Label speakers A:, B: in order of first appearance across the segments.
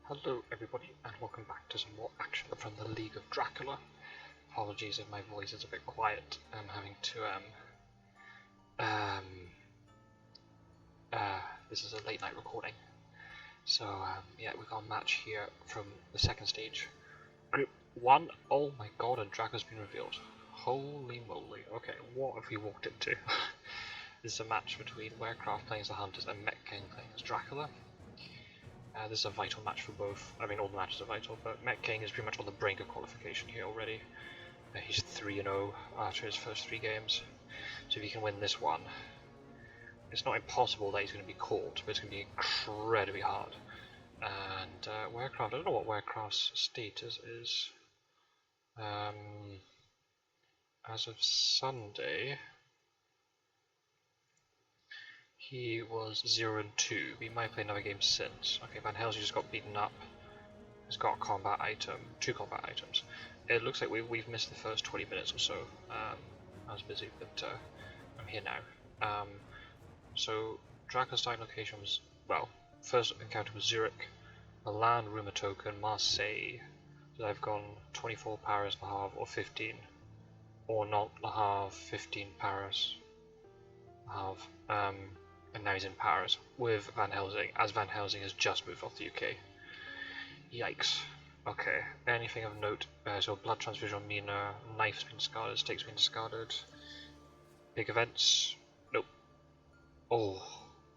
A: Hello everybody and welcome back to some more action from the League of Dracula. Apologies if my voice is a bit quiet. I'm having to this is a late night recording. So yeah, we've got a match here from the second stage. Group 1, oh my god, and Dracula's been revealed. Holy moly. Okay, what have we walked into? This is a match between Werecraft playing as the Hunters and Mettking playing as Dracula. This is a vital match for both. I mean, all the matches are vital, but Mettking is pretty much on the brink of qualification here already. He's 3-0 after his first 3 games, so if he can win this one, it's not impossible that he's going to be caught, but it's going to be incredibly hard. And Werecraft, I don't know what Werecraft's status is. As of Sunday, he was 0-2. We might play another game since. Okay, Van Helsing just got beaten up. He's got a combat item, 2 combat items. It looks like we've missed the first 20 minutes or so. I was busy, but I'm here now. So Dracula's starting location was, well, first encounter was Zurich, Milan, Rumour Token, Marseille. So I've gone 24 Paris, Le Havre, or 15, or not Le Havre, 15 Paris, Le Havre. And now he's in Paris with Van Helsing, as Van Helsing has just moved off the UK. Yikes. Okay, anything of note? So blood transfusion on Mina, knife's been discarded, stakes been discarded. Big events? Nope. Oh,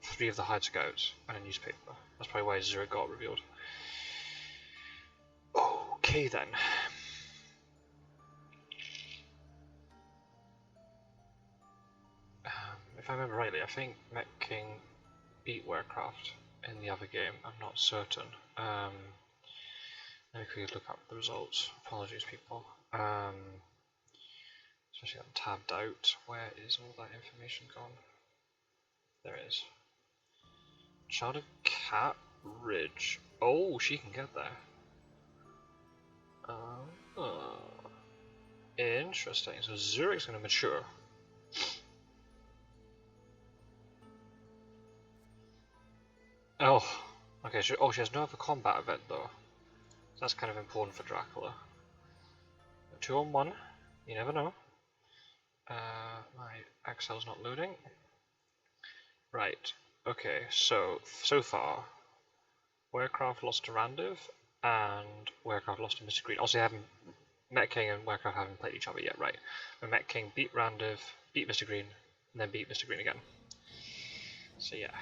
A: 3 of the Hive Scouts and a newspaper. That's probably why Zurich got revealed. Okay then. If I remember rightly, I think Mettking beat Werecraft in the other game. I'm not certain. Let me quickly look up the results. Apologies, people. Especially I'm tabbed out. Where is all that information gone? There it is. Child of Cat Ridge. Oh, she can get there. Interesting. So Zurich's going to mature. Oh, okay. She has no other combat event though. So that's kind of important for Dracula. 2-on-1, you never know. My Excel's not loading. Right. Okay. So far, Werecraft lost to Randiv, and Werecraft lost to Mr. Green. Also, Mettking and Werecraft haven't played each other yet, right? But Mettking beat Randiv, beat Mr. Green, and then beat Mr. Green again. So yeah.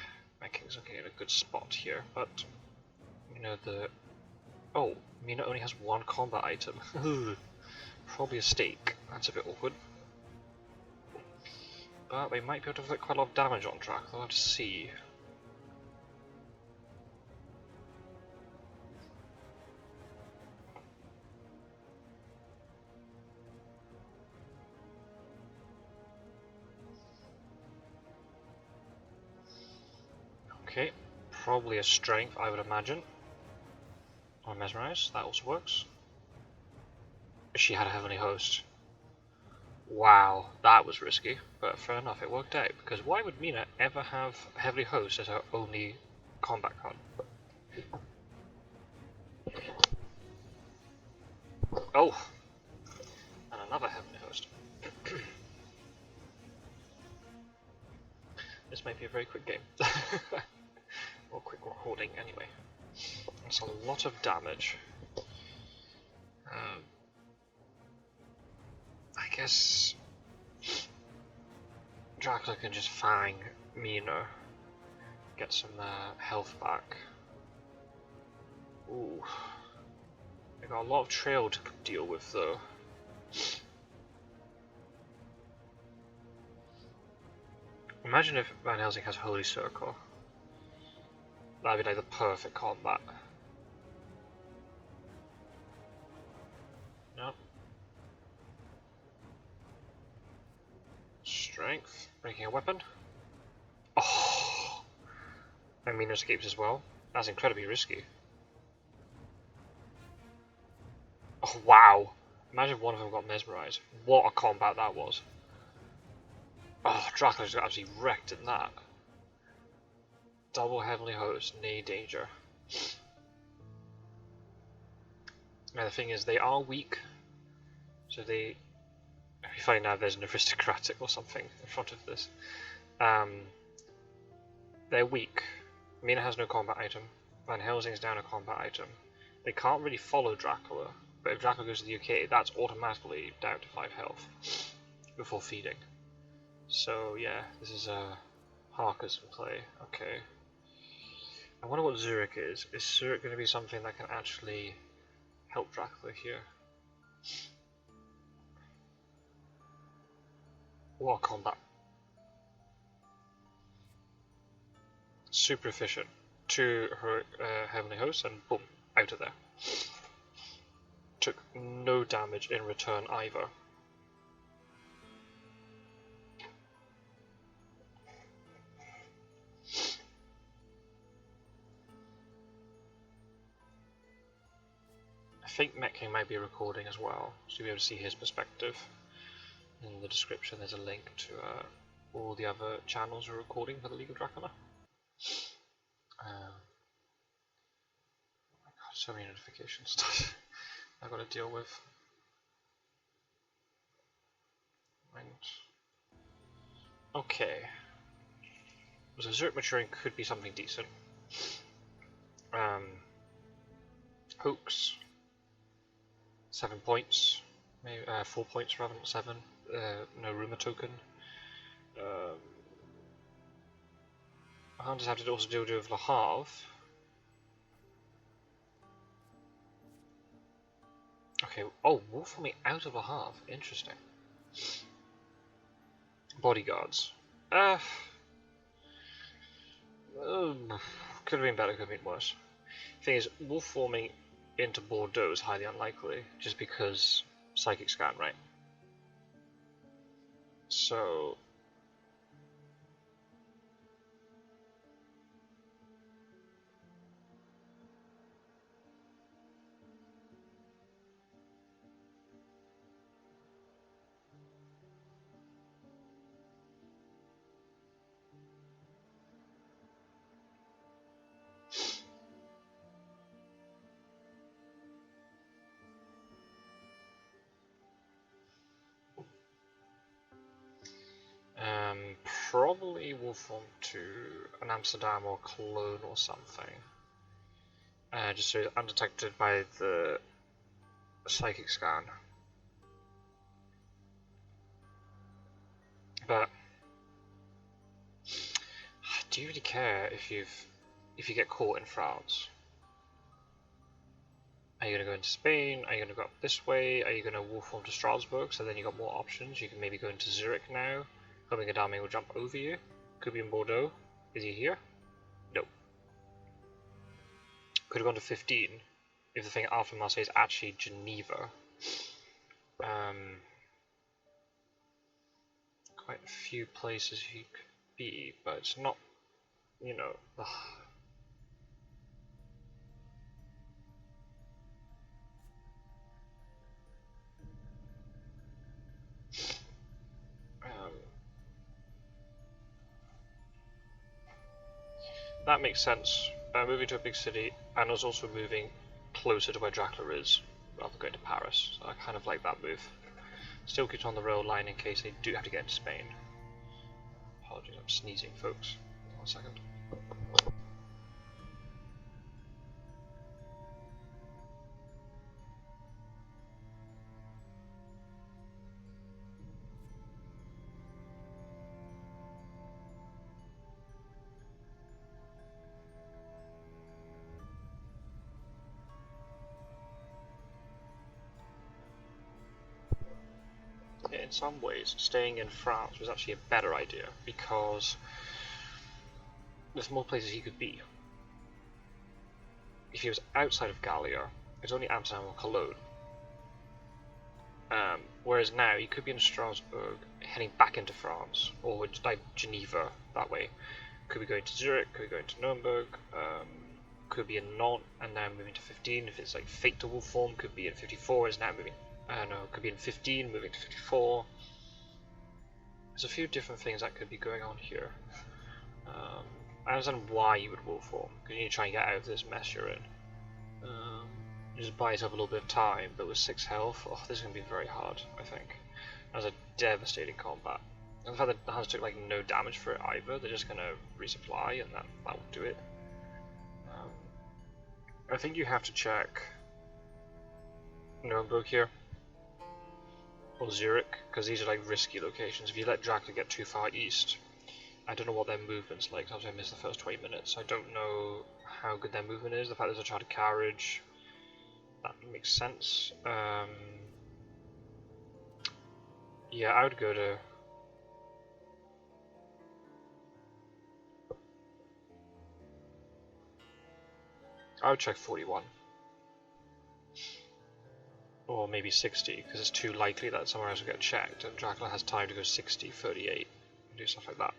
A: Mettting's looking at a good spot here, but you know oh, Mina only has 1 combat item. Probably a stake. That's a bit awkward. But they might be able to inflict quite a lot of damage on track. I'll have to see. Okay, probably a strength, I would imagine. Or mesmerize, that also works. She had a heavenly host. Wow, that was risky, but fair enough, it worked out. Because why would Mina ever have heavenly host as her only combat card? Oh, and another heavenly host. This might be a very quick game. Or quick recording anyway. That's a lot of damage. I guess Dracula can just fang Mina, get some health back. Ooh. I got a lot of trail to deal with though. Imagine if Van Helsing has Holy Circle. That'd be like the perfect combat. No. Strength. Breaking a weapon. Oh! And Mina escapes as well. That's incredibly risky. Oh wow! Imagine one of them got mesmerized. What a combat that was. Oh, Dracula just got absolutely wrecked in that. Double heavenly host, nay danger. Now the thing is, they are weak, so they. If you find now there's an aristocratic or something in front of this. They're weak. Mina has no combat item. Van Helsing's down a combat item. They can't really follow Dracula, but if Dracula goes to the UK, that's automatically down to 5 health before feeding. So yeah, this is Harker's in play. Okay. I wonder what Zurich is. Is Zurich going to be something that can actually help Dracula here? What combat? Super efficient. 2 Heavenly Hosts and boom, out of there. Took no damage in return either. I think Mettking might be recording as well, so you'll be able to see his perspective. In the description there's a link to all the other channels we're recording for the League of Dracula. Oh my god, so many notifications I've got to deal with. Right. Okay. So Zurich maturing could be something decent. Hooks. 7 points. Maybe 4 points rather than 7. No rumour token. I'll just have to also deal with Le Havre. Okay, oh, wolf for me out of Le Havre. Interesting. Bodyguards. Could have been better, could have been worse. Thing is, wolf forming into Bordeaux is highly unlikely, just because psychic scan, right? So probably will form to an Amsterdam or Cologne or something. Just so it's undetected by the psychic scan. But do you really care if you get caught in France? Are you going to go into Spain? Are you going to go up this way? Are you going to wolf form to Strasbourg? So then you got more options. You can maybe go into Zurich now. Coming Adame will jump over you. Could be in Bordeaux. Is he here? No. Could have gone to 15 if the thing after Marseille is actually Geneva. Quite a few places he could be, but it's not, you know, that makes sense. Moving to a big city, and was also moving closer to where Dracula is, rather than going to Paris. So I kind of like that move. Still keeps on the rail line in case they do have to get into Spain. Apologies, I'm sneezing, folks. 1 second. In some ways, staying in France was actually a better idea because there's more places he could be. If he was outside of Gallia, it's only Amsterdam or Cologne. Whereas now, he could be in Strasbourg, heading back into France, or like Geneva that way. Could be going to Zurich, could be going to Nuremberg, could be in Nantes, and now moving to 15. If it's like Fate to Wolf form, could be in 54, is now moving. No, could be in 15, moving to 54. There's a few different things that could be going on here. I understand why you would wolf form, because you need to try and get out of this mess you're in. Just buys up a little bit of time, but with 6 health, oh, this is going to be very hard, I think. That's a devastating combat. And the fact that the Huns took like no damage for it either, they're just going to resupply, and that will do it. I think you have to check Nuremberg here, or Zurich, because these are like risky locations. If you let Dracula get too far east, I don't know what their movement's like. Obviously I missed the first 20 minutes. I don't know how good their movement is. The fact there's a chartered carriage, that makes sense. Yeah, I would go to... I would check 41. Or maybe 60, because it's too likely that somewhere else will get checked, and Dracula has time to go 60, 38, and do stuff like that.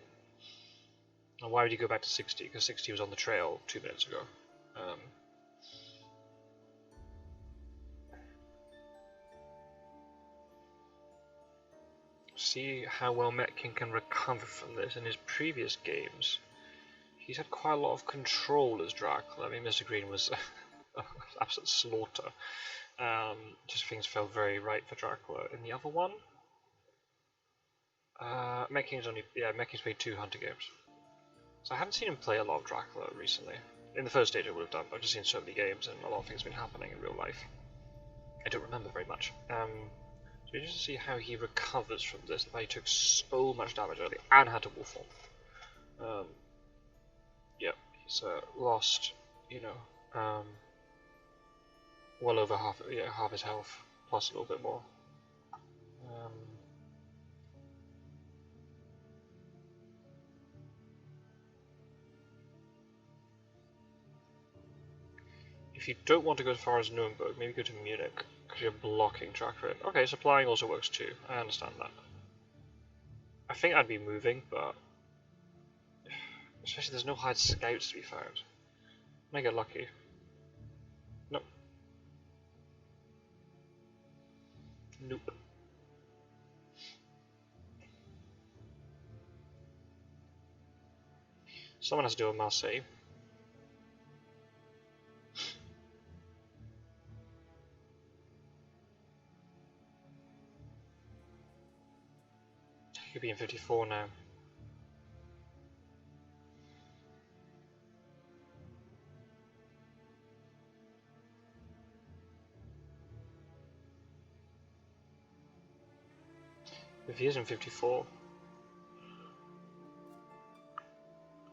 A: And why would you go back to 60? Because 60 was on the trail 2 minutes ago. See how well Mettking can recover from this. In his previous games, he's had quite a lot of control as Dracula. I mean, Mr. Green was an absolute slaughter. Just things felt very right for Dracula. In the other one, Mettking's played 2 Hunter games. So I haven't seen him play a lot of Dracula recently. In the first stage I would have done, but I've just seen so many games and a lot of things have been happening in real life. I don't remember very much. So just to see how he recovers from this. The fact he took so much damage early and had to wolf form. Yeah, he's lost, you know, well over half his health, plus a little bit more. If you don't want to go as far as Nuremberg, maybe go to Munich, because you're blocking Dracula. Okay, supplying also works too, I understand that. I think I'd be moving, but... especially there's no hard scouts to be found. May get lucky. Nope. Nope. Someone has to do a Marseille. Could be in 54 now. If he is in 54...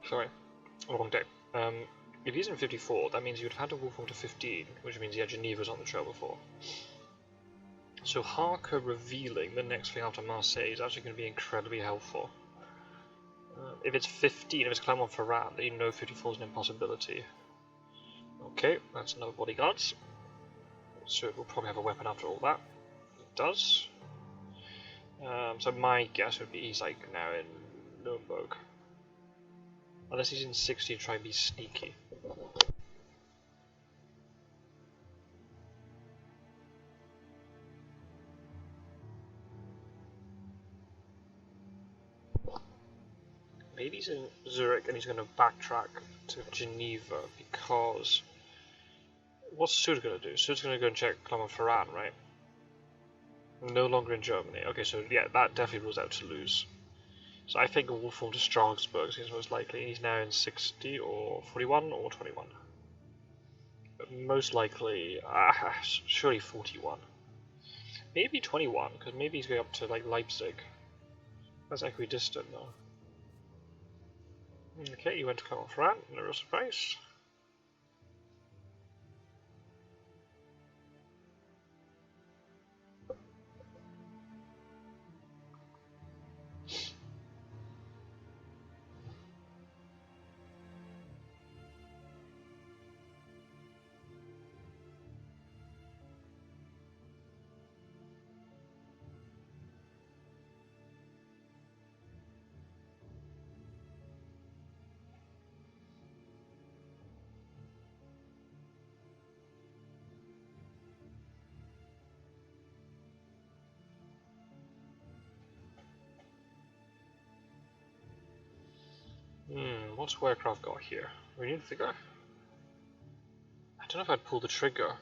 A: sorry, wrong day. If he's in 54, that means you'd have had to wolf form to 15, which means Geneva's on the trail before. So Harker revealing the next thing after Marseille is actually going to be incredibly helpful. If it's 15, if it's Clermont-Ferrand, then you know 54 is an impossibility. Okay, that's another bodyguards. So it will probably have a weapon after all that. It does. So my guess would be he's like now in Nuremberg. Unless he's in 60 to try and be sneaky. Maybe he's in Zurich and he's going to backtrack to Geneva because... what's Sud going to do? Sud's going to go and check Clermont-Ferrand, right? No longer in Germany. Okay, so yeah, that definitely rules out Toulouse. So I think a wolf form to Strasbourg is most likely. He's now in 60 or 41 or 21. But most likely, surely 41. Maybe 21, because maybe he's going up to like Leipzig. That's equidistant though. Okay, you went to Clermont-Ferrand, no real surprise. What's Werecraft got here? We need to figure. I don't know if I'd pull the trigger.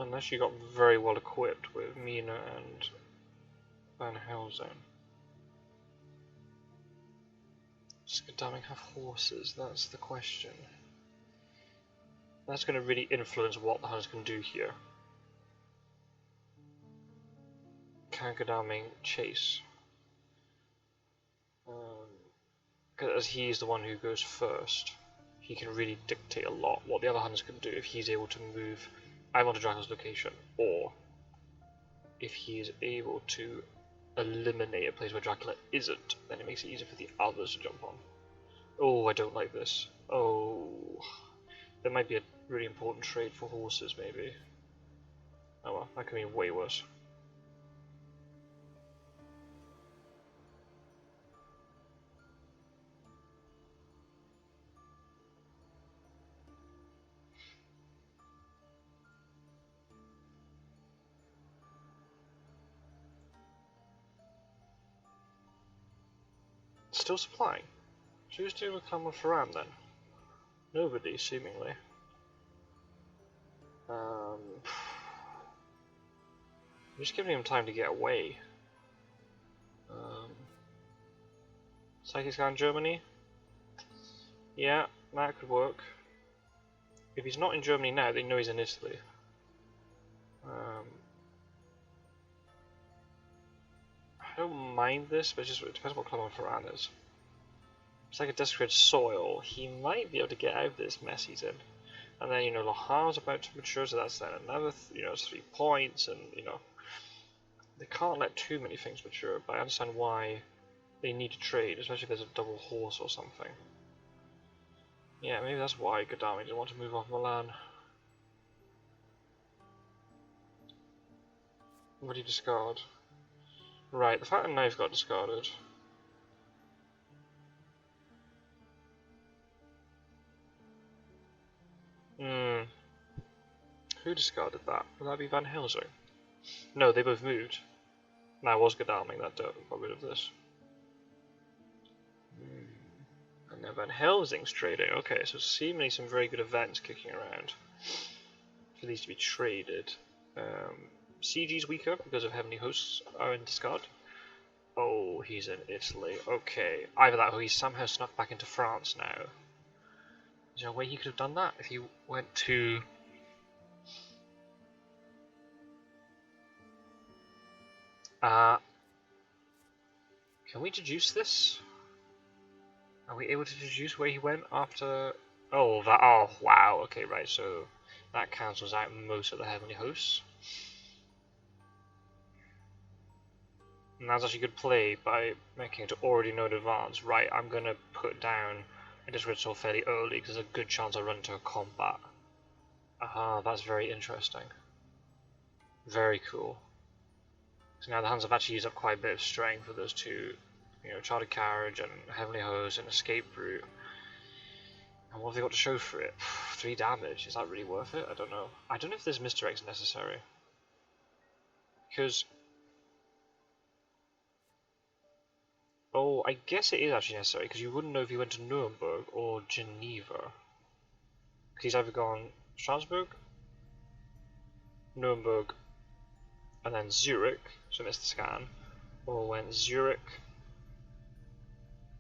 A: Unless you got very well equipped with Mina and Van Helsing. Does Godalming have horses? That's the question. That's going to really influence what the Huns can do here. Can Godalming chase? As he's the one who goes first, he can really dictate a lot what the other Huns can do if he's able to move either onto Dracula's location, or if he is able to eliminate a place where Dracula isn't, then it makes it easier for the others to jump on. Oh, I don't like this. Oh, there might be a really important trade for horses, maybe. Oh well, that could be way worse. Still supplying. So who's doing with Clermont-Ferrand then? Nobody, seemingly. Just giving him time to get away. Psychic Scan Germany? Yeah, that could work. If he's not in Germany now, they know he's in Italy. I don't mind this, but it depends what Clermont-Ferrand is. It's like a desecrated soil. He might be able to get out of this mess he's in. And then, you know, Le Havre's about to mature, so that's then another, you know, it's 3 points, and, you know, they can't let too many things mature, but I understand why they need to trade, especially if there's a double horse or something. Yeah, maybe that's why Godalming didn't want to move off Milan. What do you discard? Right, the fact that knife got discarded. Who discarded that? Would that be Van Helsing? No, they both moved. Now was Godalming that got rid of this. And now Van Helsing's trading. Okay, so seemingly some very good events kicking around for these to be traded. CG's weaker because of Heavenly Hosts are in discard. Oh, he's in Italy. Okay, either that or he's somehow snuck back into France now. Is there a way he could have done that if he went to... can we deduce this? Are we able to deduce where he went after... Oh, that... Oh, wow. Okay, right, so that cancels out most of the Heavenly Hosts. And that's actually good play by Mettking to already know in advance. Right, I'm going to put down a Discord Soul fairly early because there's a good chance I'll run into a combat. Aha, that's very interesting. Very cool. So now the Huns have actually used up quite a bit of strength for those two, you know, Chartered Carriage and Heavenly Hose and Escape Route. And what have they got to show for it? 3 damage, is that really worth it? I don't know. I don't know if this misdirect's necessary. Because... Oh, I guess it is actually necessary, because you wouldn't know if he went to Nuremberg or Geneva. Because he's either gone Strasbourg, Nuremberg, and then Zurich, so missed the scan, or went Zurich,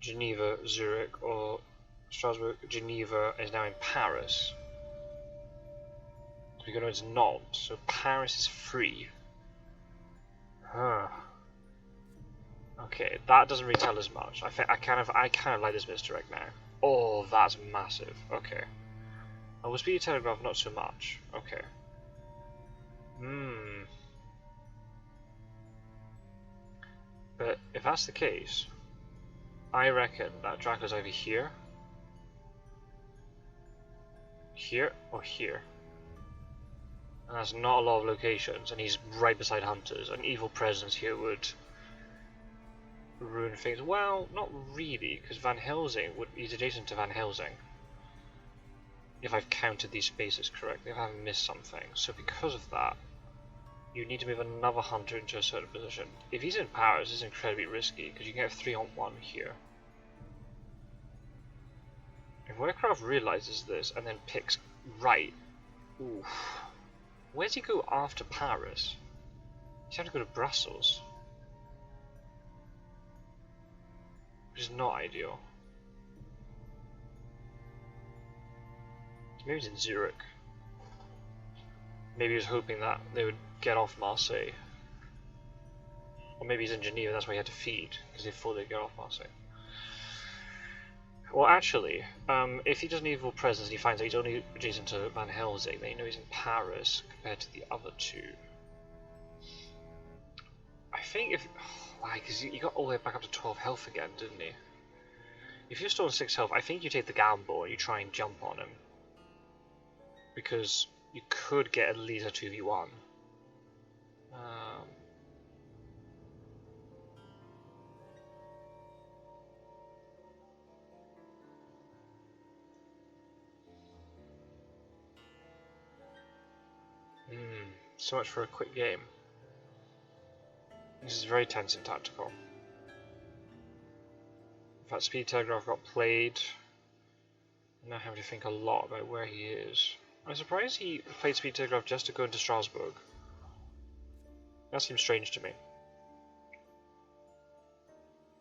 A: Geneva, Zurich, or Strasbourg, Geneva, is now in Paris. So we go into Nantes, so Paris is free. Huh. Okay, that doesn't really tell us much. I kind of like this misdirect now. Oh, that's massive. Okay. Oh, with Speedy Telegraph, not so much. Okay. But if that's the case, I reckon that Dracula's over here, here, or here. And that's not a lot of locations, and he's right beside Hunters. An evil presence here would ruin things. Well, not really, because Van Helsing he's adjacent to Van Helsing. If I've counted these spaces correctly, if I haven't missed something. So because of that, you need to move another hunter into a certain position. If he's in Paris, this is incredibly risky, because you can get 3-on-1 here. If Werecraft realizes this and then picks right, oof. Where's he go after Paris? He's have to go to Brussels. Which is not ideal. Maybe he's in Zurich. Maybe he was hoping that they would get off Marseille. Or maybe he's in Geneva, that's why he had to feed, because they thought they'd get off Marseille. Well, actually, if he does an evil presence and he finds out he's only adjacent to Van Helsing, then you know he's in Paris compared to the other two. I think if... Why? Because he got all the way back up to 12 health again, didn't he? If you're still on 6 health, I think you take the gamble and you try and jump on him. Because you could get at least a 2v1. So much for a quick game. This is very tense and tactical. In fact, Speed Telegraph got played. Now I have to think a lot about where he is. I'm surprised he played Speed Telegraph just to go into Strasbourg. That seems strange to me.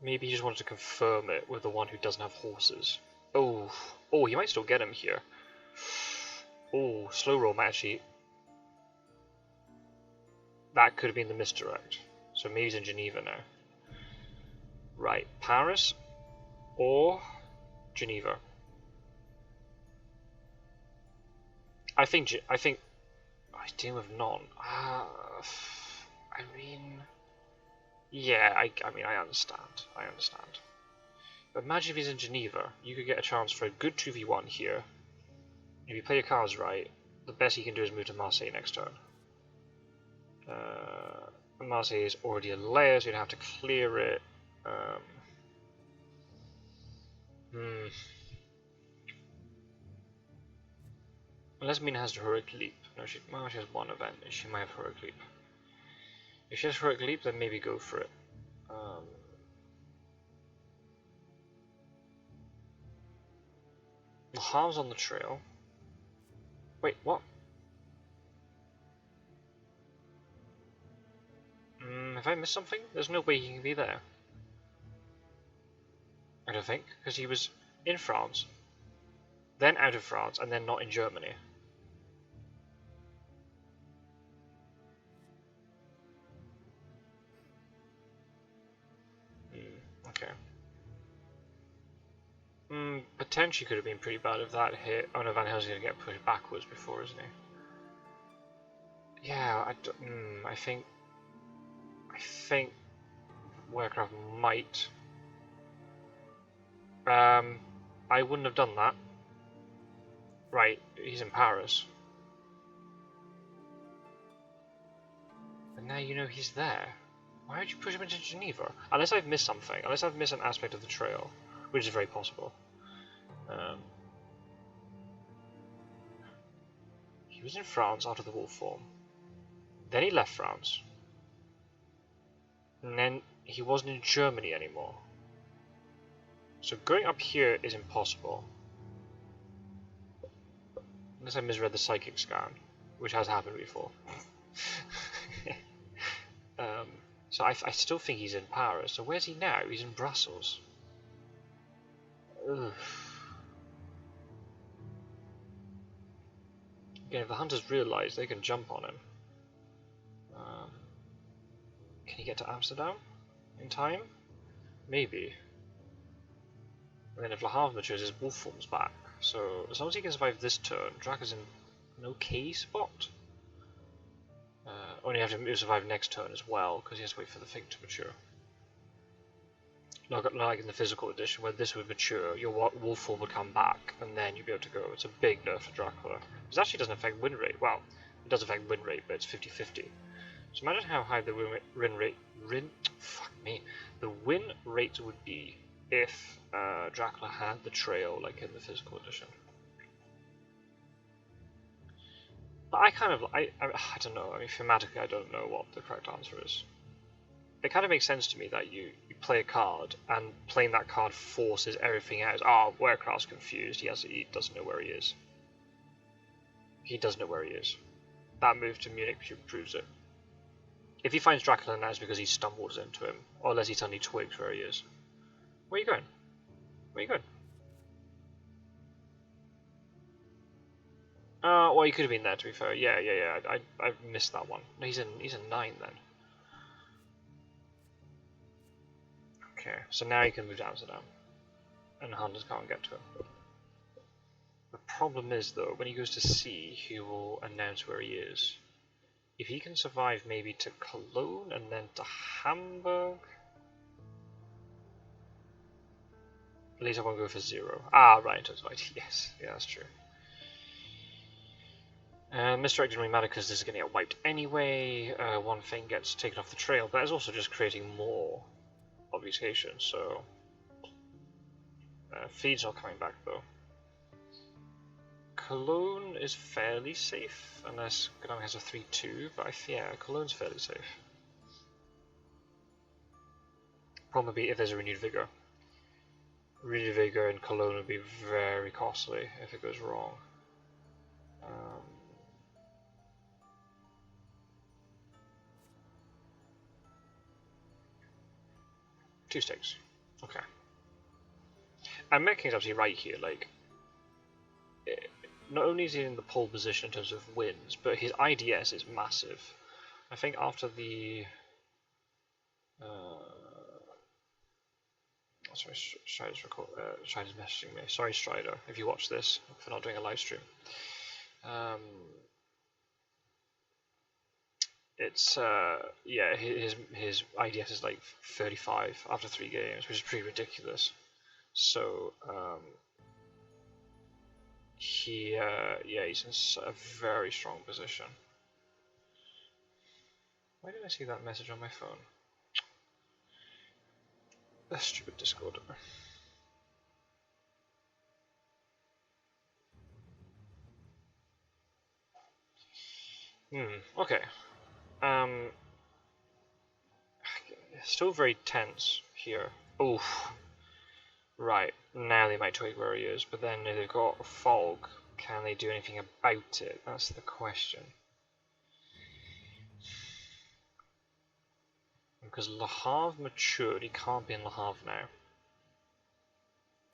A: Maybe he just wanted to confirm it with the one who doesn't have horses. Oh, he might still get him here. Oh, slow roll might actually... That could have been the misdirect. So maybe he's in Geneva now. Right, Paris or Geneva. I think oh, he's dealing with none. I mean, yeah, I mean, I understand. But imagine if he's in Geneva, you could get a chance for a good 2v1 here. If you play your cards right, the best he can do is move to Marseille next turn. Marseille is already a layer, so you'd have to clear it. Unless Mina has the Heroic Leap. No, she has one event, and she might have Heroic Leap. If she has Heroic Leap, then maybe go for it. The harm's on the trail. Wait, what? Have I missed something? There's no way he can be there. I don't think, because he was in France, then out of France, and then not in Germany. Okay. Potentially could have been pretty bad if that hit. Oh no, Van Helsing's gonna get pushed backwards before, isn't he? Yeah, I think Werecraft might. I wouldn't have done that. Right, he's in Paris. But now you know he's there. Why would you push him into Geneva? Unless I've missed something. Unless I've missed an aspect of the trail, which is very possible. He was in France after the wolf form. Then he left France. And then he wasn't in Germany anymore. So going up here is impossible. Unless I misread the psychic scan, which has happened before. So I still think he's in Paris. So where's he now? He's in Brussels. Ugh. Again, if the hunters realise, they can jump on him. Can he get to Amsterdam in time? Maybe. And then if Le Havre matures, his wolf form's back. So as long as he can survive this turn, Dracula's in an okay spot. Only have to survive next turn as well, because he has to wait for the thing to mature. Not like in the physical edition, where this would mature, your wolf form would come back, and then you'd be able to go. It's a big nerf for Dracula. This actually doesn't affect win rate. Well, it does affect win rate, but it's 50-50. So imagine how high the win rate would be if Dracula had the trail like in the physical edition. But I don't know. I mean, thematically, I don't know what the correct answer is. It kind of makes sense to me that you play a card, and playing that card forces everything out. Oh, Werecraft's confused. He doesn't know where he is. He does know where he is. that move to Munich proves it. If he finds Dracula now, it's because he stumbles into him, or unless he suddenly twigs where he is. Where are you going? Where are you going? Well, he could have been there, to be fair. Yeah. I missed that one. No, he's in 9 then. Okay, so now he can move to Amsterdam, and hunters can't get to him. The problem is, though, when he goes to sea, he will announce where he is. If he can survive maybe to Cologne and then to Hamburg... At least I won't go for 0. Ah, right, that's right. Yes, yeah, that's true. Misdirect didn't really matter because this is going to get wiped anyway. One thing gets taken off the trail, but it's also just creating more obfuscation, so... feed's not coming back, though. Cologne is fairly safe, unless Gdansk has a 3-2, but yeah, Cologne's fairly safe. Problem would be if there's a renewed vigor. Renewed vigor in Cologne would be very costly if it goes wrong. 2 stakes. Okay. And Mettking is absolutely right here, like... Not only is he in the pole position in terms of wins, but his IDS is massive. I think after the... sorry, Strider's messaging me. Sorry, Strider, if you watch this, for not doing a live stream. It's, yeah, his IDS is like 35 after 3 games, which is pretty ridiculous. So, yeah, he's in a very strong position. Why did I see that message on my phone? A stupid Discord. Okay. Still very tense here. Oof. Right, now they might twig where he is, but then if they've got fog, can they do anything about it? That's the question. Because Le Havre matured, he can't be in Le Havre now.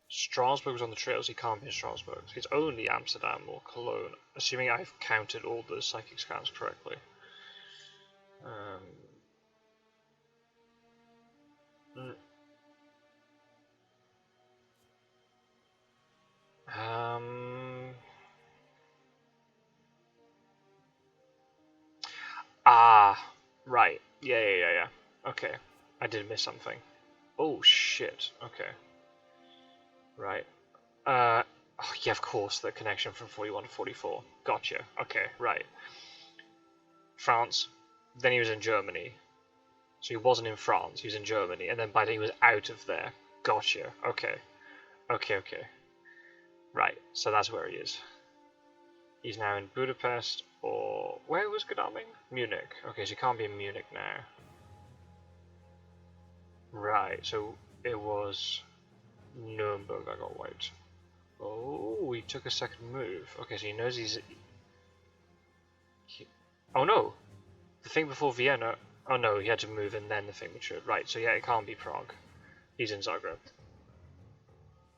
A: Strasbourg was on the trails, he can't be in Strasbourg. So it's only Amsterdam or Cologne, assuming I've counted all the psychic scans correctly. Right. Yeah. Okay. I did miss something. Oh, shit. Okay. Right. Oh, yeah, of course, the connection from 41 to 44. Gotcha. Okay, right. France. Then he was in Germany. So he wasn't in France, he was in Germany. And then by then he was out of there. Gotcha. Okay. Okay. Right, so that's where he is. He's now in Budapest, or... Where was Gdansk? Munich. Okay, so he can't be in Munich now. Right, so it was Nuremberg that got wiped. Oh, he took a second move. Okay, so he knows he's... Oh no! The thing before Vienna... Oh no, he had to move and then the thing matured. Right, so yeah, it can't be Prague. He's in Zagreb.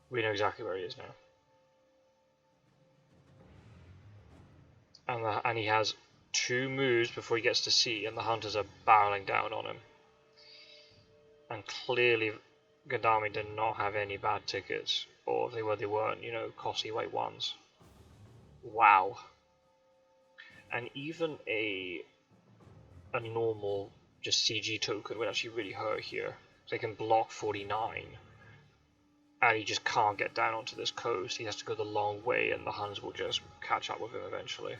A: We know exactly where he is now. And he has 2 moves before he gets to sea, and the hunters are barreling down on him. And clearly, Gdansk did not have any bad tickets, or if they were, they weren't, you know, costly white ones. Wow. And even a normal, just CG token would actually really hurt here. They can block 49. And he just can't get down onto this coast. He has to go the long way, and the Huns will just catch up with him eventually.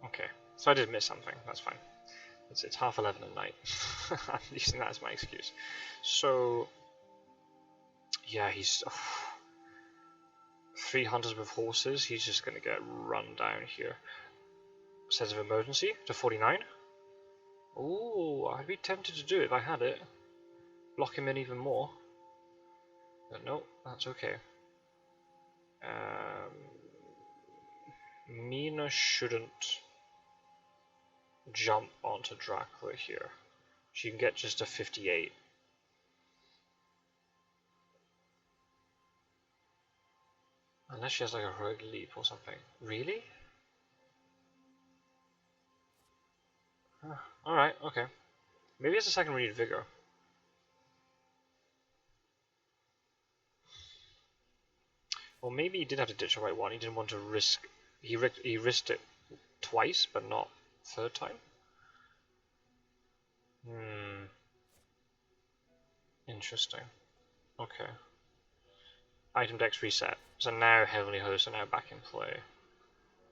A: Okay, so I did miss something. That's fine. It's 11:30 at night. I'm using that as my excuse. So, yeah, he's... 3 hunters with horses, he's just going to get run down here. Sense of emergency to 49. Ooh, I'd be tempted to do it if I had it. Block him in even more. But no, that's okay. Mina shouldn't jump onto Dracula here. She can get just a 58. Unless she has like a rogue leap or something. Really? Alright, okay. Maybe it's a second renewed vigor. Or maybe he did have to ditch the right one. He didn't want to risk. He risked it twice, but not third time. Interesting. Okay. Item decks reset. So now Heavenly Hosts are now back in play.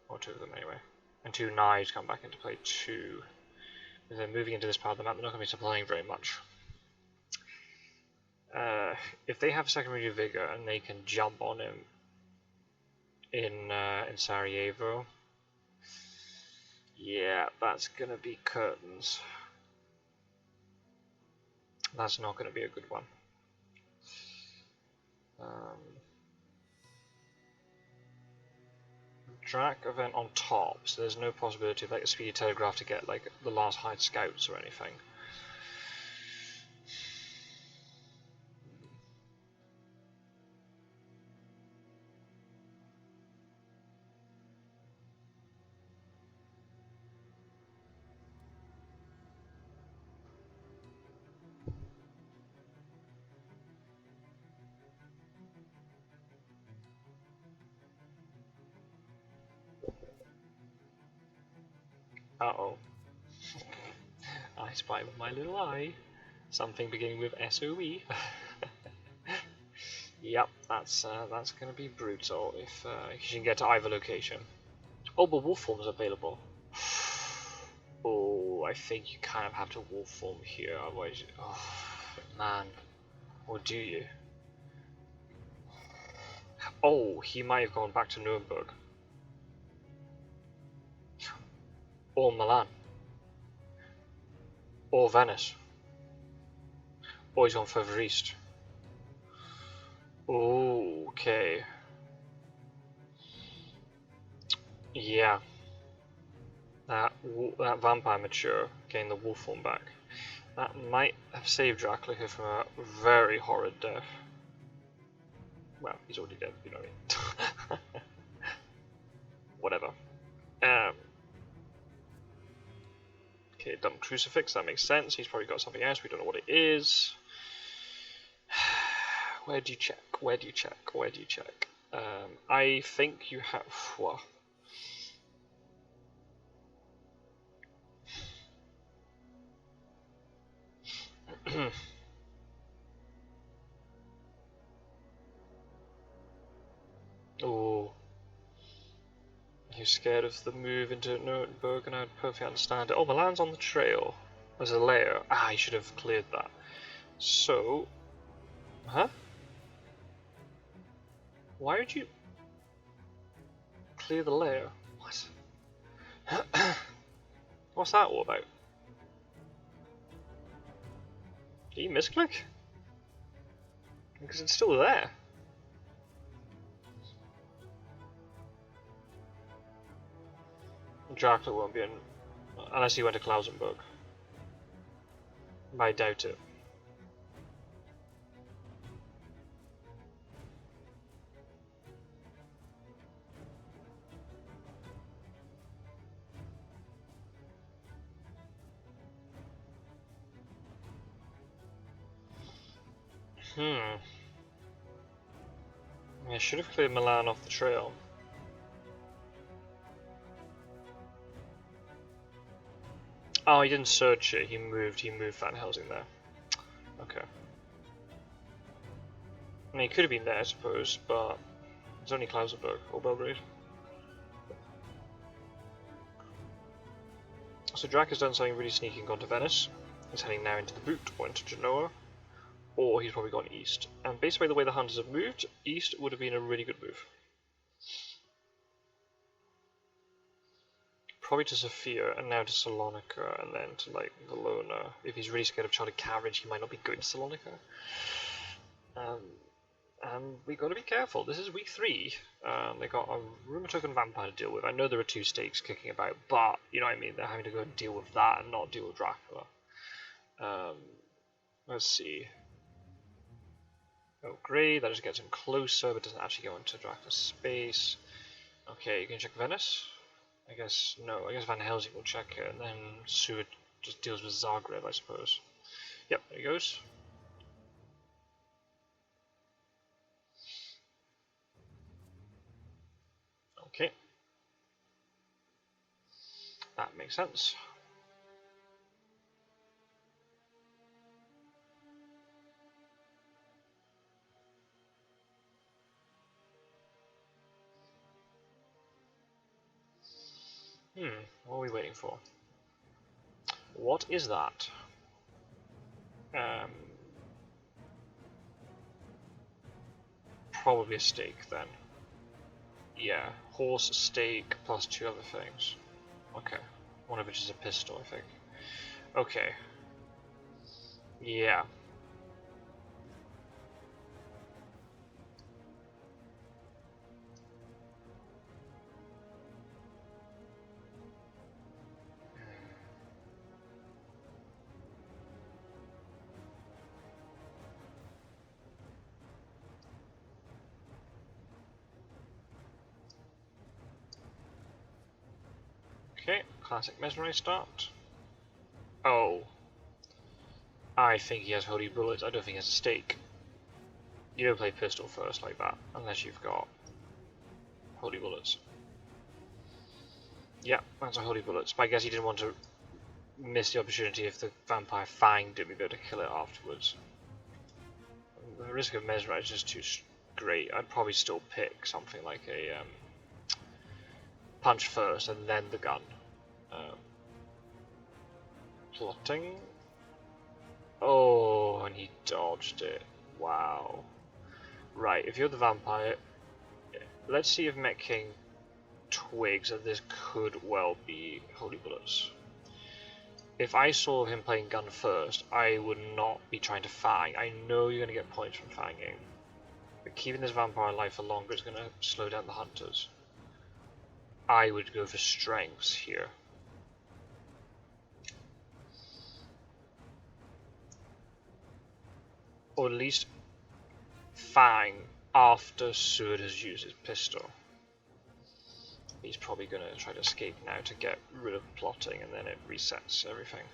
A: Or 2 of them anyway. And 2 knives come back into play too. If they're moving into this part of the map, they're not going to be supplying very much. If they have second renewed vigor and they can jump on him in Sarajevo, yeah, that's gonna be curtains. That's not gonna be a good one. Drac event on top, so there's no possibility of like a speedy telegraph to get like the last hide scouts or anything. Uh-oh. I spy with my little eye something beginning with SOE. Yep, that's gonna be brutal if you can get to either location. Oh, but wolf form is available. Oh, I think you kind of have to wolf form here, otherwise, oh man, or do you? Oh, he might have gone back to Nuremberg. Or Milan. Or Venice. Or he's gone further east. Okay. Yeah. That vampire mature gained the wolf form back. That might have saved Dracula here from a very horrid death. Well, he's already dead, you know what I mean. Whatever. Okay, dumb crucifix, that makes sense. He's probably got something else, we don't know what it is. Where do you check? Where do you check? Where do you check? I think you have... Well, oh, you're scared of the move into Nuremberg, and I would perfectly understand it. Oh, Milan's on the trail. There's a layer. Ah, I should have cleared that. So, huh? Why would you clear the layer? What? What's that all about? Did you misclick? Because it's still there. Dracula won't be in, unless he went to Klausenburg. I doubt it. I should have cleared Milan off the trail. Oh, he didn't search it, he moved Van Helsing there. Okay. I mean, he could have been there, I suppose, but it's only Klausenburg or Belgrade. So Drac has done something really sneaky and gone to Venice. He's heading now into the boot, or into Genoa. Or he's probably gone east. And based on the way the hunters have moved, east would have been a really good move. Probably to Sophia, and now to Salonika, and then to like Valona. If he's really scared of chartered carriage, he might not be going to Salonika. And we got to be careful. This is week 3. They got a Rumour Token Vampire to deal with. I know there are 2 stakes kicking about, but you know what I mean. They're having to go and deal with that and not deal with Dracula. Let's see. Oh, great. That just gets him closer, but doesn't actually go into Dracula's space. Okay, you can check Venice. I guess no. I guess Van Helsing will check it, and then Seward just deals with Zagreb, I suppose. Yep, there he goes. Okay. That makes sense. What are we waiting for? What is that? Probably a stake then. Yeah, horse, stake, plus 2 other things. Okay, one of which is a pistol, I think. Okay. Yeah. Okay, classic mesmerize start. Oh. I think he has holy bullets. I don't think he has a stake. You don't play pistol first like that, unless you've got holy bullets. Yeah, that's a holy bullets. But I guess he didn't want to miss the opportunity if the vampire fanged him, he'd be able to kill it afterwards. The risk of mesmerize is just too great. I'd probably still pick something like a punch first and then the gun. Plotting. Oh, and he dodged it. Wow. Right, if you're the vampire, let's see if Mettking twigs that this could well be holy bullets. If I saw him playing gun first, I would not be trying to fang. I know you're going to get points from fanging, but keeping this vampire alive for longer is going to slow down the hunters. I would go for strengths here. Or at least fang after Seward has used his pistol. He's probably going to try to escape now to get rid of plotting, and then it resets everything.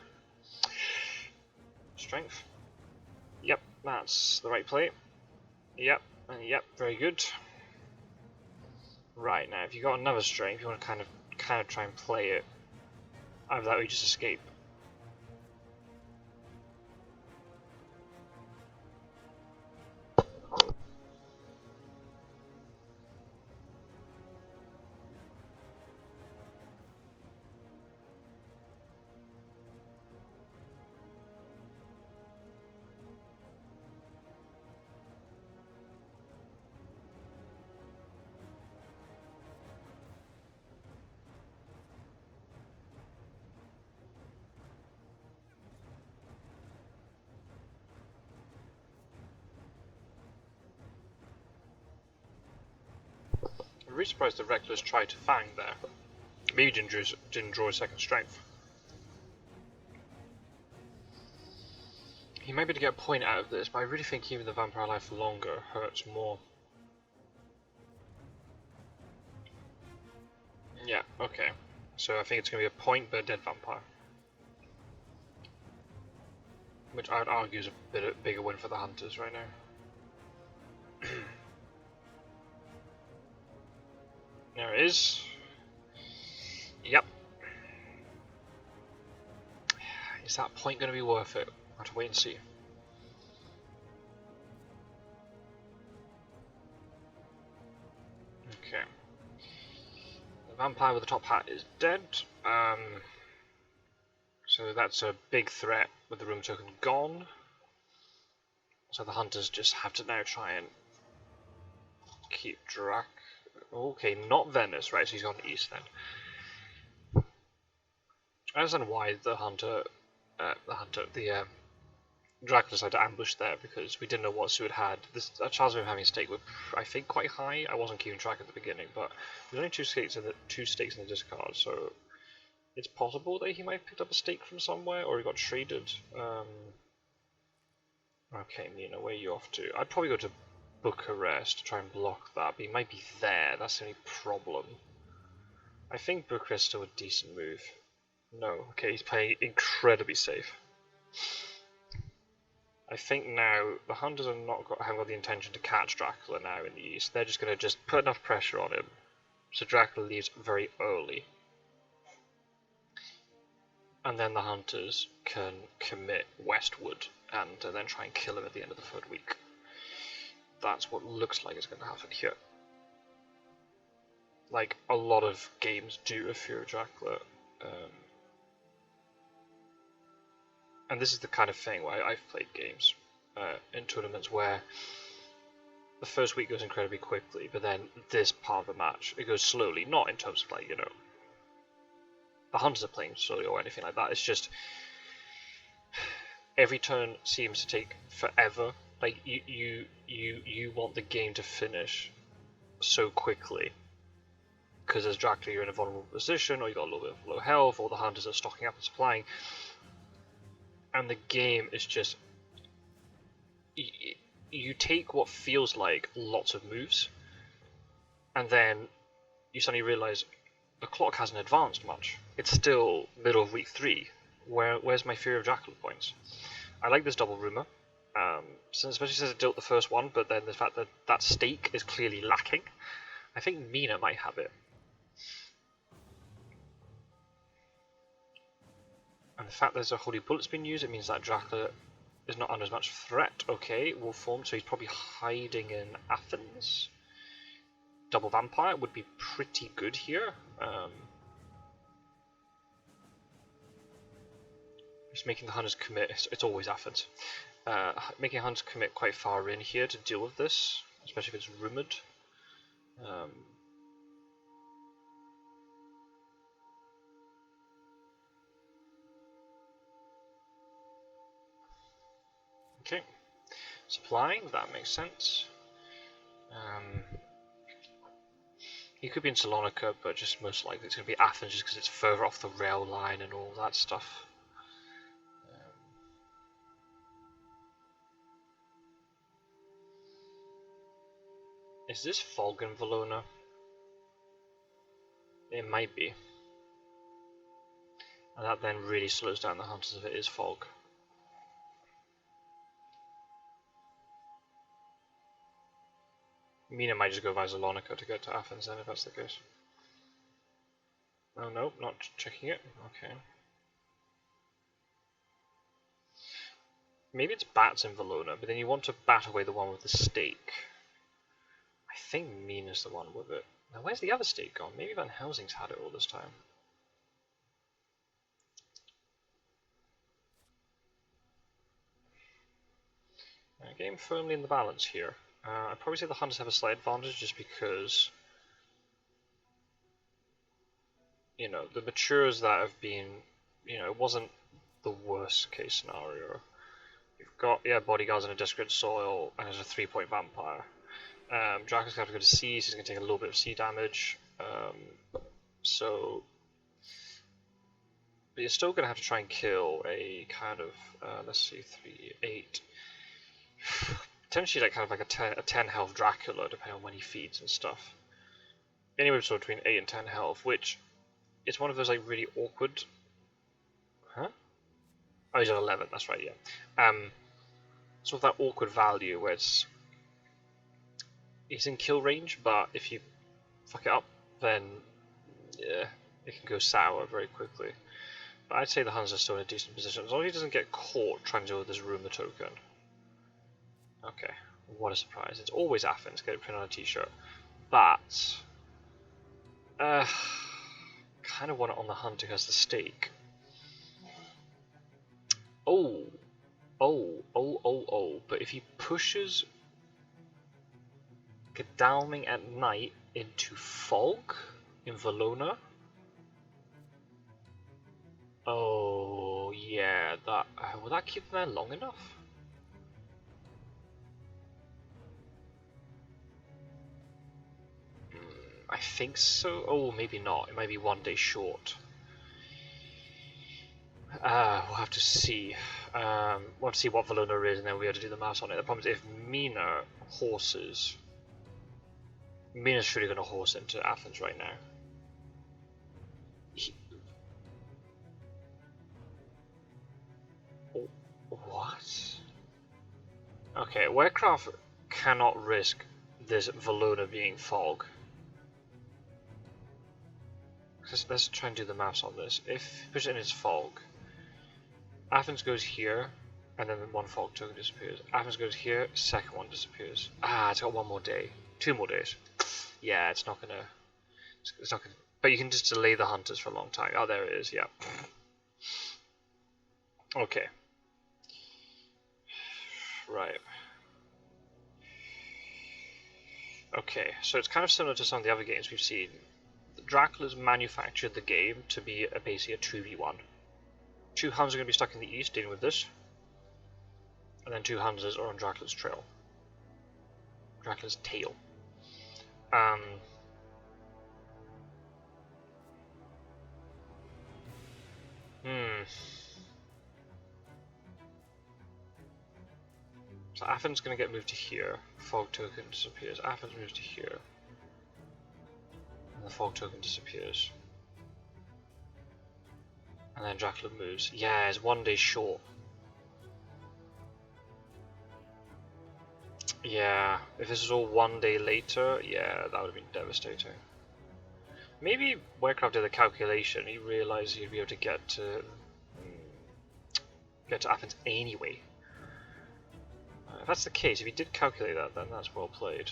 A: Strength. Yep, that's the right play. Yep, and yep, very good. Right, now if you got another strength, you want to kind of try and play it. Either that or you just escape. I'm really surprised the Reckless tried to fang there. Maybe didn't draw a second strength. He might be able to get a point out of this, but I really think keeping the vampire alive for longer hurts more. Yeah, okay. So I think it's going to be a point, but a dead vampire. Which I'd argue is a bigger win for the hunters right now. There it is. Yep. Is that point going to be worth it? I'll have to wait and see. Okay. The vampire with the top hat is dead. So that's a big threat with the room token gone. So the hunters just have to now try and keep Drac Okay, not Venice, right, so he's gone east then. I understand why the Dracula decided to ambush there, because we didn't know what Suit had. This chances of him having a stake were, I think, quite high. I wasn't keeping track at the beginning, but there's only two stakes in the discard, so it's possible that he might have picked up a stake from somewhere, or he got traded. Okay, Mina, where are you off to? I'd probably go to Bucharest to try and block that, but he might be there. That's the only problem. I think Bucharest is still a decent move. No, okay, he's playing incredibly safe. I think now the Hunters haven't got the intention to catch Dracula now in the east. They're just going to put enough pressure on him so Dracula leaves very early. And then the Hunters can commit westward and then try and kill him at the end of the third week. That's what looks like is going to happen here. Like a lot of games do with Fury of Dracula. And this is the kind of thing where I've played games in tournaments where the first week goes incredibly quickly, but then this part of the match, it goes slowly, not in terms of like, you know, the Hunters are playing slowly or anything like that, it's just every turn seems to take forever. Like you want the game to finish so quickly, because as Dracula you're in a vulnerable position, or you got a little bit of low health, or the Hunters are stocking up and supplying. And the game is just, you take what feels like lots of moves, and then you suddenly realize the clock hasn't advanced much. It's still middle of week 3. Where's my Fury of Dracula points? I like this double rumour, especially since it dealt the first one, but then the fact that that stake is clearly lacking. I think Mina might have it. And the fact there's a Holy Bullet's been used, it means that Dracula is not under as much threat. Okay, wolf form, so he's probably hiding in Athens. Double Vampire would be pretty good here. Just making the Hunters commit, it's always Athens. Making Hunters commit quite far in here to deal with this, especially if it's rumoured. Okay, supplying, that makes sense. He could be in Salonika, but just most likely it's going to be Athens just because it's further off the rail line and all that stuff. Is this fog in Valona? It might be. And that then really slows down the Hunters if it is fog. Mina might just go via Salonika to get to Athens then, if that's the case. Oh no, not checking it. Okay. Maybe it's bats in Valona, but then you want to bat away the one with the stake. I think Mina's the one with it. Now where's the other stake gone? Maybe Van Helsing's had it all this time. Game firmly in the balance here. I'd probably say the Hunters have a slight advantage just because, you know, the matures that have been, you know, it wasn't the worst case scenario. You've got, yeah, bodyguards in a discrete soil, and there's a 3-point vampire. Dracula's going to have to go to sea, so he's going to take a little bit of sea damage. So, but you're still going to have to try and kill a kind of, let's see, 3, 8, potentially like kind of like a 10 health Dracula, depending on when he feeds and stuff. Anywhere sort of between 8 and 10 health, which is one of those like really awkward. Huh? Oh, he's at 11. That's right. Yeah. Sort of that awkward value where he's in kill range, but if you fuck it up, then yeah, it can go sour very quickly. But I'd say the Huns are still in a decent position as long as he doesn't get caught trying to deal with this rumour token. Okay, what a surprise. It's always Athens, get it printed on a t-shirt. But, kind of want it on the Hunt who has the stake. Oh, but if he pushes Godalming at night, into fog in Valona. Oh yeah, that will that keep them there long enough? I think so. Oh, maybe not. It might be 1 day short. We'll have to see. We'll have to see what Valona is, and then we'll be able to do the maths on it. The problem is if Mina horses, Mina's surely going to horse into Athens right now. What? Okay, Werecraft cannot risk this Valona being fog. Let's try and do the maths on this. If he puts it in its fog, Athens goes here, and then one fog token disappears. Athens goes here, second one disappears. Ah, it's got 1 more day. 2 more days. Yeah, it's not gonna. It's not gonna. But you can just delay the hunters for a long time. Oh, there it is. Yeah. Okay. Right. Okay, so it's kind of similar to some of the other games we've seen. Dracula's manufactured the game to be basically a 2v1. 2 Huns are going to be stuck in the east dealing with this, and then 2 Huns are on Dracula's trail. Dracula's tail. So Athens is going to get moved to here. Fog token disappears. Athens moves to here. And the fog token disappears. And then Dracula moves. Yeah, it's 1 day short. Yeah, if this was all 1 day later, yeah, that would have been devastating. Maybe Werecraft did the calculation. He realized he'd be able to get to Athens anyway. If that's the case, if he did calculate that, then that's well played.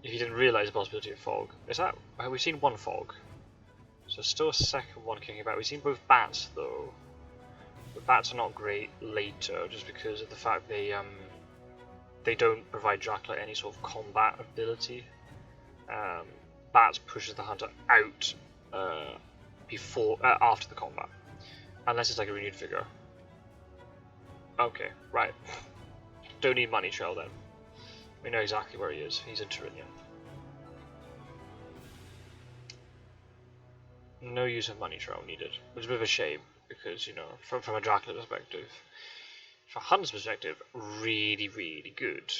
A: If he didn't realize the possibility of fog, is that we've seen 1 fog, so still a second one kicking about. We've seen both bats though. The bats are not great later, just because of the fact they don't provide Dracula any sort of combat ability. Bats pushes the hunter out after the combat, unless it's like a renewed vigor. Okay, right. Don't need money trail then. We know exactly where he is. He's in Tyrrhenian. No use of money trail needed, which is a bit of a shame because, you know, from a Dracula perspective, from Hun's perspective, really, really good.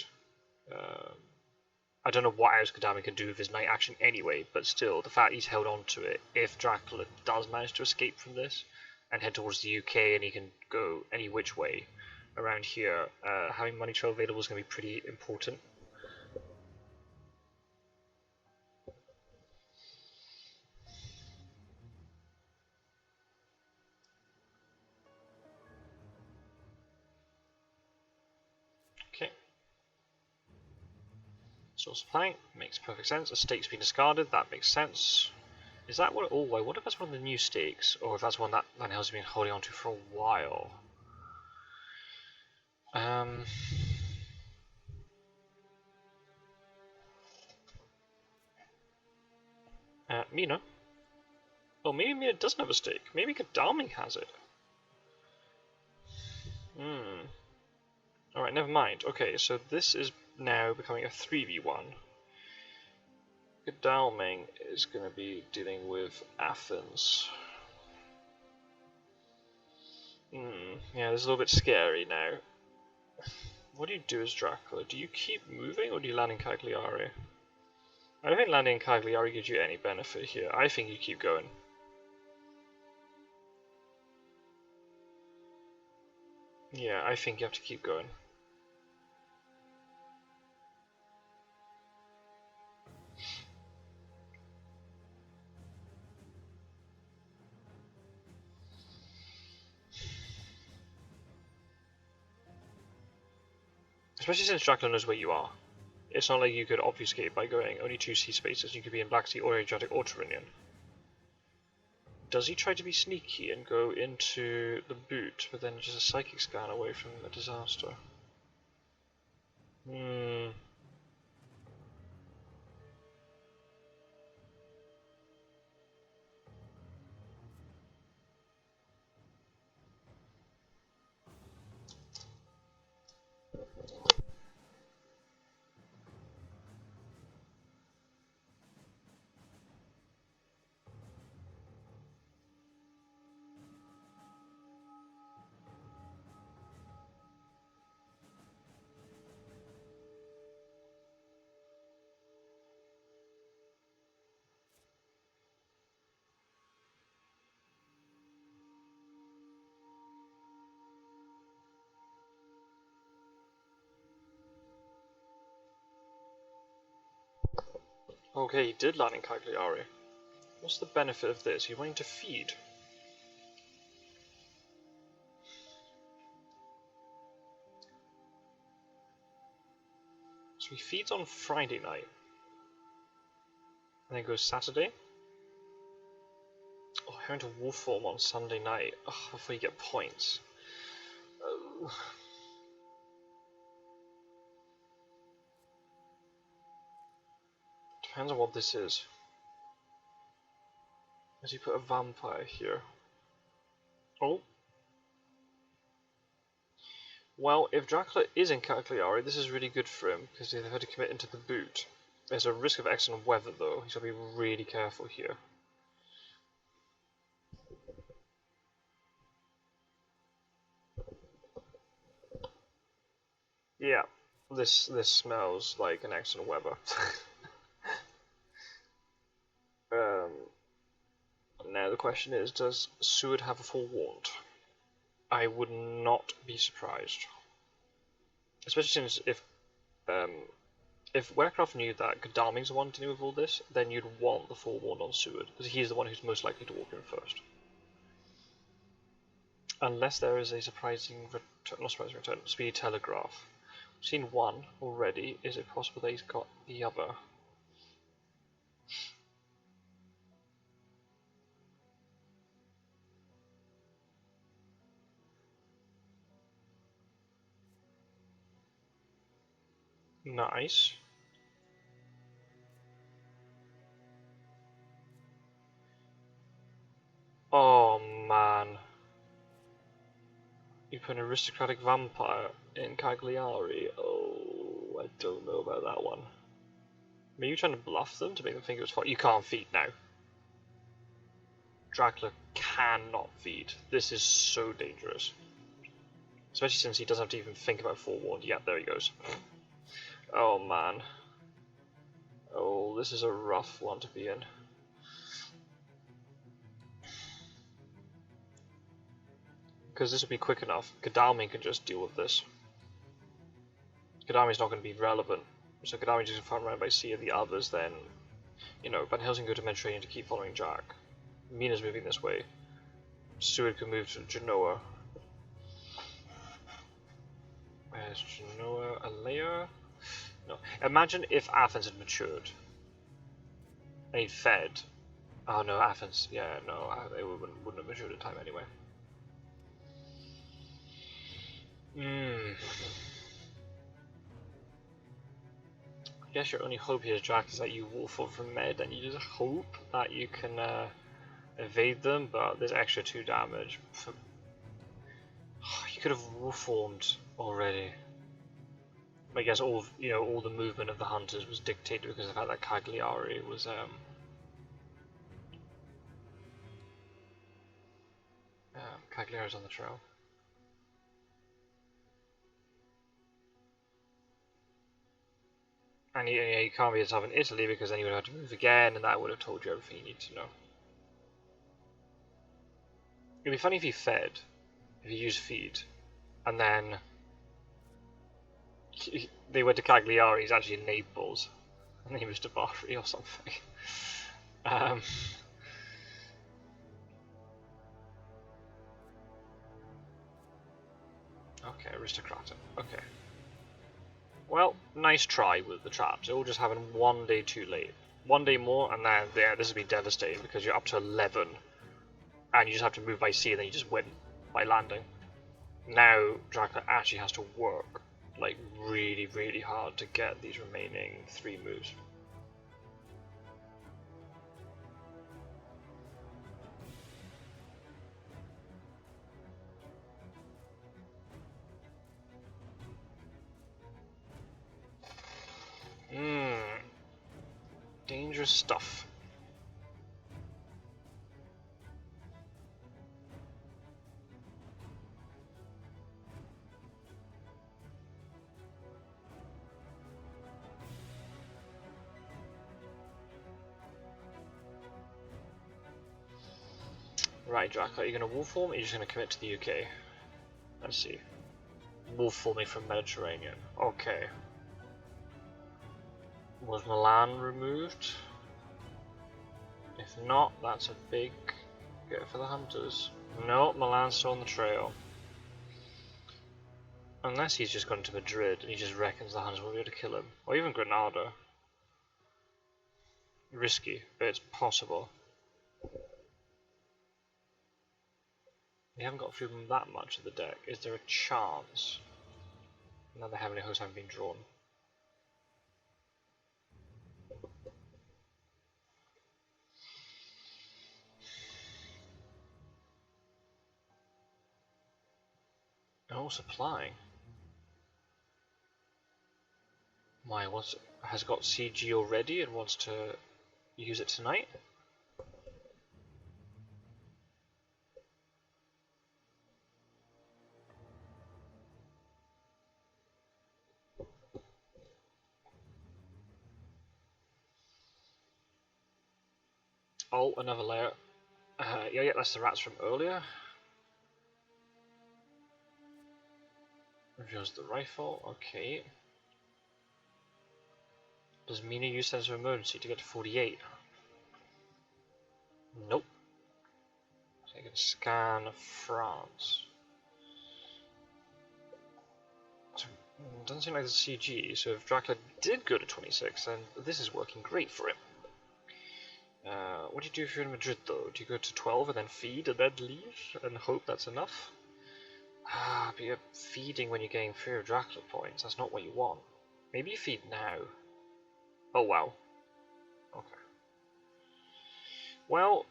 A: I don't know what else Kodami can do with his night action anyway, but still, the fact he's held on to it, if Dracula does manage to escape from this and head towards the UK and he can go any which way around here, having money trail available is going to be pretty important. Okay. Source of plank makes perfect sense. A stake's been discarded, that makes sense. Is that what? Oh, I wonder if that's one of the new stakes, or if that's one that Van Hel's been holding on to for a while. Mina? Oh, maybe Mina doesn't have a stake. Maybe Godalming has it. Alright, never mind. Okay, so this is now becoming a 3v1. Godalming is going to be dealing with Athens. Yeah, this is a little bit scary now. What do you do as Dracula? Do you keep moving or do you land in Cagliari? I don't think landing in Cagliari gives you any benefit here. I think you keep going. Yeah, I think you have to keep going. Especially since Dracula knows where you are. It's not like you could obfuscate by going only 2 sea spaces. You could be in Black Sea or Adriatic or Tyrrhenian. Does he try to be sneaky and go into the boot, but then just a psychic scan away from a disaster? Okay, he did land in Cagliari. What's the benefit of this? He's wanting to feed. So he feeds on Friday night. And then goes Saturday. Oh, having to wolf form on Sunday night. Oh, before you get points. Depends on what this is. Does he put a vampire here? Oh. Well, if Dracula is in Cagliari, this is really good for him, because they've had to commit into the boot. There's a risk of excellent weather, though. He's got to be really careful here. Yeah, this smells like an excellent weather. Now the question is, does Seward have a forewarned? I would not be surprised. Especially since if Werecraft knew that Godalming's the one dealing with all this, then you'd want the forewarned on Seward, because he's the one who's most likely to walk in first. Unless there is a surprising return, not surprising return, speedy telegraph. We've seen one already. Is it possible that he's got the other? Nice. Oh man. You put an aristocratic vampire in Cagliari. Oh, I don't know about that one. Maybe you're trying to bluff them to make them think it was fun. You can't feed now. Dracula cannot feed. This is so dangerous. Especially since he doesn't have to even think about forewarned. Yeah, there he goes. Oh man. Oh, this is a rough one to be in. Because this will be quick enough. Godalming can just deal with this. Godalming's not going to be relevant. So Godalming's just going to run by sea, and the others then, you know, Van Helsing go to Mediterranean to keep following Jack. Mina's moving this way. Seward can move to Genoa. Where's Genoa? Alea? No. Imagine if Athens had matured. And he'd fed. Oh no, Athens. Yeah, no, it wouldn't have matured in time anyway. I guess your only hope here, Jack, is that you wolf over Med and you just hope that you can evade them, but there's extra 2 damage. You could have wolf formed already. I guess all the movement of the hunters was dictated because of the fact that Cagliari was Cagliari's on the trail. And you can't be yourself in Italy because then you would have to move again, and that would have told you everything you need to know. It'd be funny if he fed, if he used feed, and then they went to Cagliari, he's actually in Naples, and then he was to Bari or something. Okay, aristocratic. Okay. Well, nice try with the traps. It all just happened 1 day too late. 1 day more, and then this would be devastating because you're up to 11, and you just have to move by sea, and then you just win by landing. Now Dracula actually has to work like really, really hard to get these remaining 3 moves. Dangerous stuff. Right, Dracula, are you going to wolf form or are you just going to commit to the UK? Let's see. Wolf forming from Mediterranean. Okay. Was Milan removed? If not, that's a big get for the hunters. No, Milan's still on the trail. Unless he's just gone to Madrid and he just reckons the hunters will be able to kill him. Or even Granada. Risky, but it's possible. We haven't got through that much of the deck. Is there a chance? No, the Heavenly Hosts haven't been drawn. Oh, supplying. My, has got CG already and wants to use it tonight? Oh, another layer. Yeah, that's the rats from earlier. Reveals the rifle, okay. Does Mina use sense of emergency to get to 48? Nope. So I can scan France. So, doesn't seem like the CG, so if Dracula did go to 26, then this is working great for him. What do you do if you're in Madrid though? Do you go to 12 and then feed and then leave and hope that's enough? Ah, but you're feeding when you're getting Fury of Dracula points. That's not what you want. Maybe you feed now. Oh wow. Okay. Well,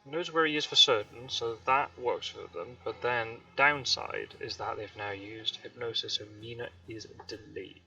A: knows where he is for certain, so that works for them. But then downside is that they've now used hypnosis, so Mina is delayed.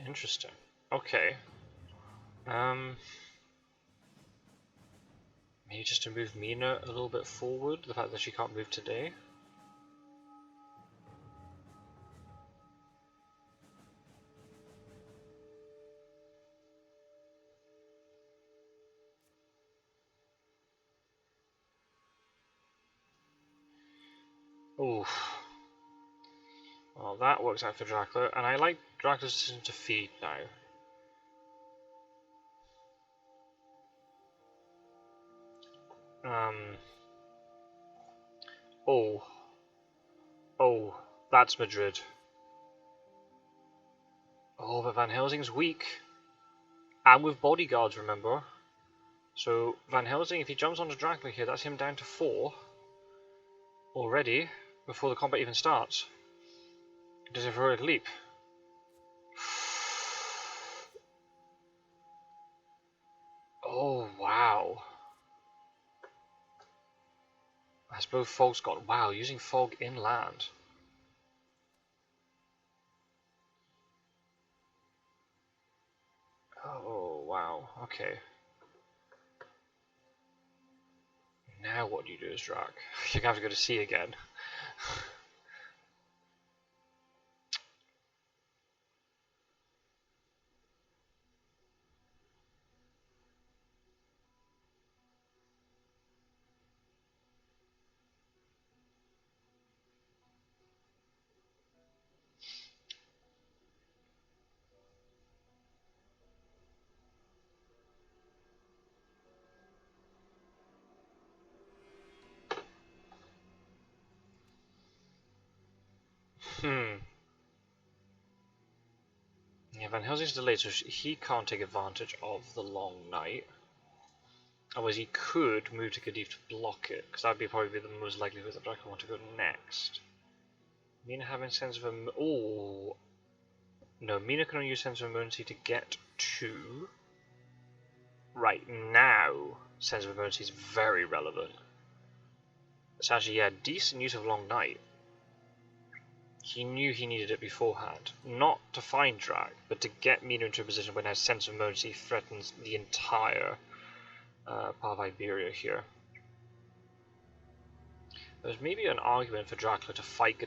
A: Interesting. Okay. Maybe just to move Mina a little bit forward, the fact that she can't move today. Oof. Well, that works out for Dracula, and I like Dracula's decision to feed now. Oh. Oh, that's Madrid. Oh, but Van Helsing's weak. And with bodyguards, remember? So, Van Helsing, if he jumps onto Dracula here, that's him down to 4. Already, before the combat even starts. Does a heroic leap. Oh, wow. I suppose Fog's got... Wow, using Fog inland. Oh, wow. Okay. Now what do you do as Drac? You're gonna have to go to sea again. Yeah, Van Helsing's delayed, so he can't take advantage of the long night. Otherwise, he could move to Cadiz to block it, because that would be probably the most likelihood that Dracula want to go next. Mina having sense of oh no, Mina can only use sense of emergency to get to. Right now, sense of emergency is very relevant. It's actually, yeah, decent use of long night. He knew he needed it beforehand, not to find Drac, but to get Mina into a position where now sense of emergency threatens the entire part of Iberia here. There's maybe an argument for Dracula to fight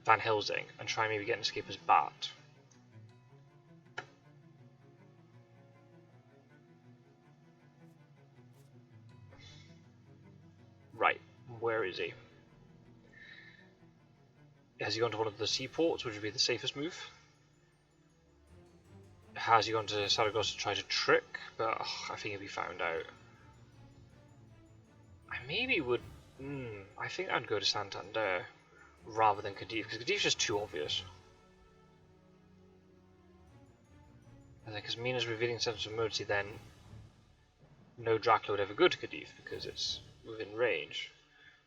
A: Van Helsing, and try and maybe get an escape as Bat. Right, where is he? Has he gone to one of the seaports, which would be the safest move? Has he gone to Saragossa to try to trick? But I think he'll be found out. I maybe would... I think I'd go to Santander rather than Cadiz, because Cadiz's just too obvious. And then because Mina's revealing sense of emergency, then no Dracula would ever go to Cadiz because it's within range.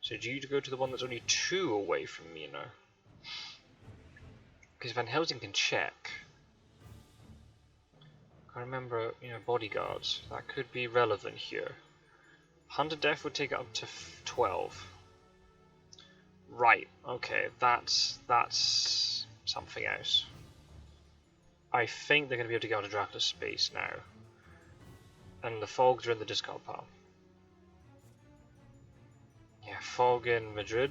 A: So do you go to the one that's only 2 away from Mina? Because Van Helsing can check. I remember, bodyguards. That could be relevant here. 100 Death would take it up to 12. Right, okay, that's something else. I think they're going to be able to get onto Dracula's space now. And the fogs are in the discard pile. Yeah, fog in Madrid.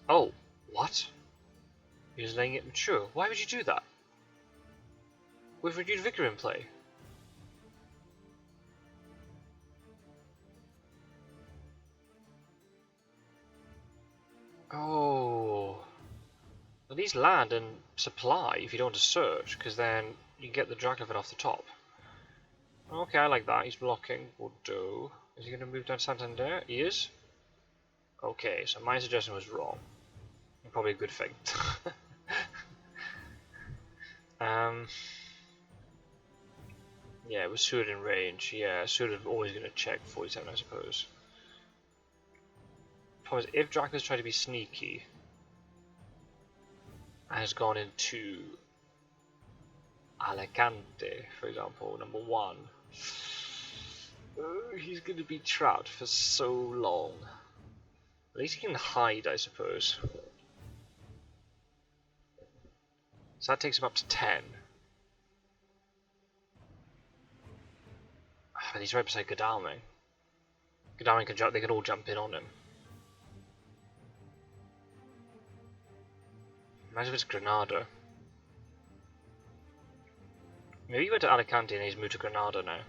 A: Oh, what? You're just letting it mature. Why would you do that? With renewed vigor in play. Oh. At least land and supply if you don't want to search, because then you can get the Dracula off the top. Okay, I like that. He's blocking Bordeaux. Is he going to move down Santander? He is? Okay, so my suggestion was wrong. Probably a good thing. Yeah, it was Seward in range. Yeah, Seward always going to check 47, I suppose. Problem is, if Dracula's tried to be sneaky and has gone into Alicante, for example, number 1, he's going to be trapped for so long. At least he can hide, I suppose. So that takes him up to 10. But he's right beside Godalming. Godalming can jump, they can all jump in on him. Imagine if it's Granada. Maybe he went to Alicante and he's moved to Granada now.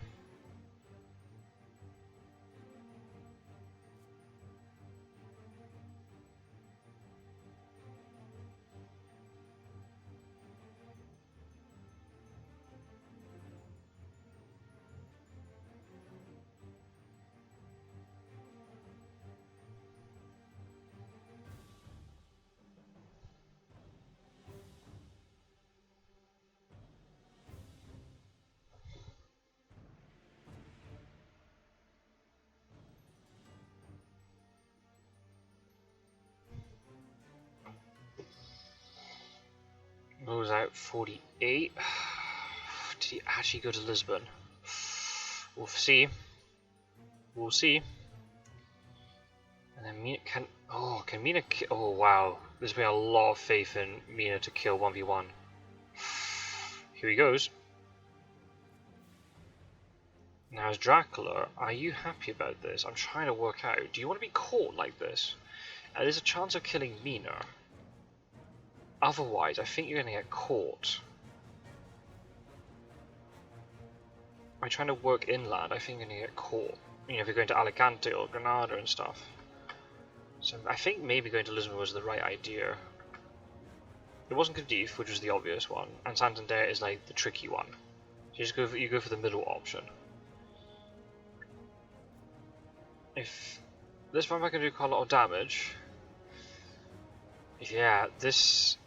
A: Goes out 48. Did he actually go to Lisbon? We'll see. We'll see. And then Mina can. Oh, can Mina kill? Oh wow, there's been a lot of faith in Mina to kill 1v1. Here he goes. Now, as Dracula, are you happy about this? I'm trying to work out. Do you want to be caught like this? There's a chance of killing Mina. Otherwise, I think you're going to get caught. By trying to work inland, I think you're going to get caught. If you're going to Alicante or Granada and stuff. So I think maybe going to Lisbon was the right idea. It wasn't Cadiz, which was the obvious one, and Santander is like the tricky one. So you go for the middle option. If this vampire can do quite a lot of damage, yeah, this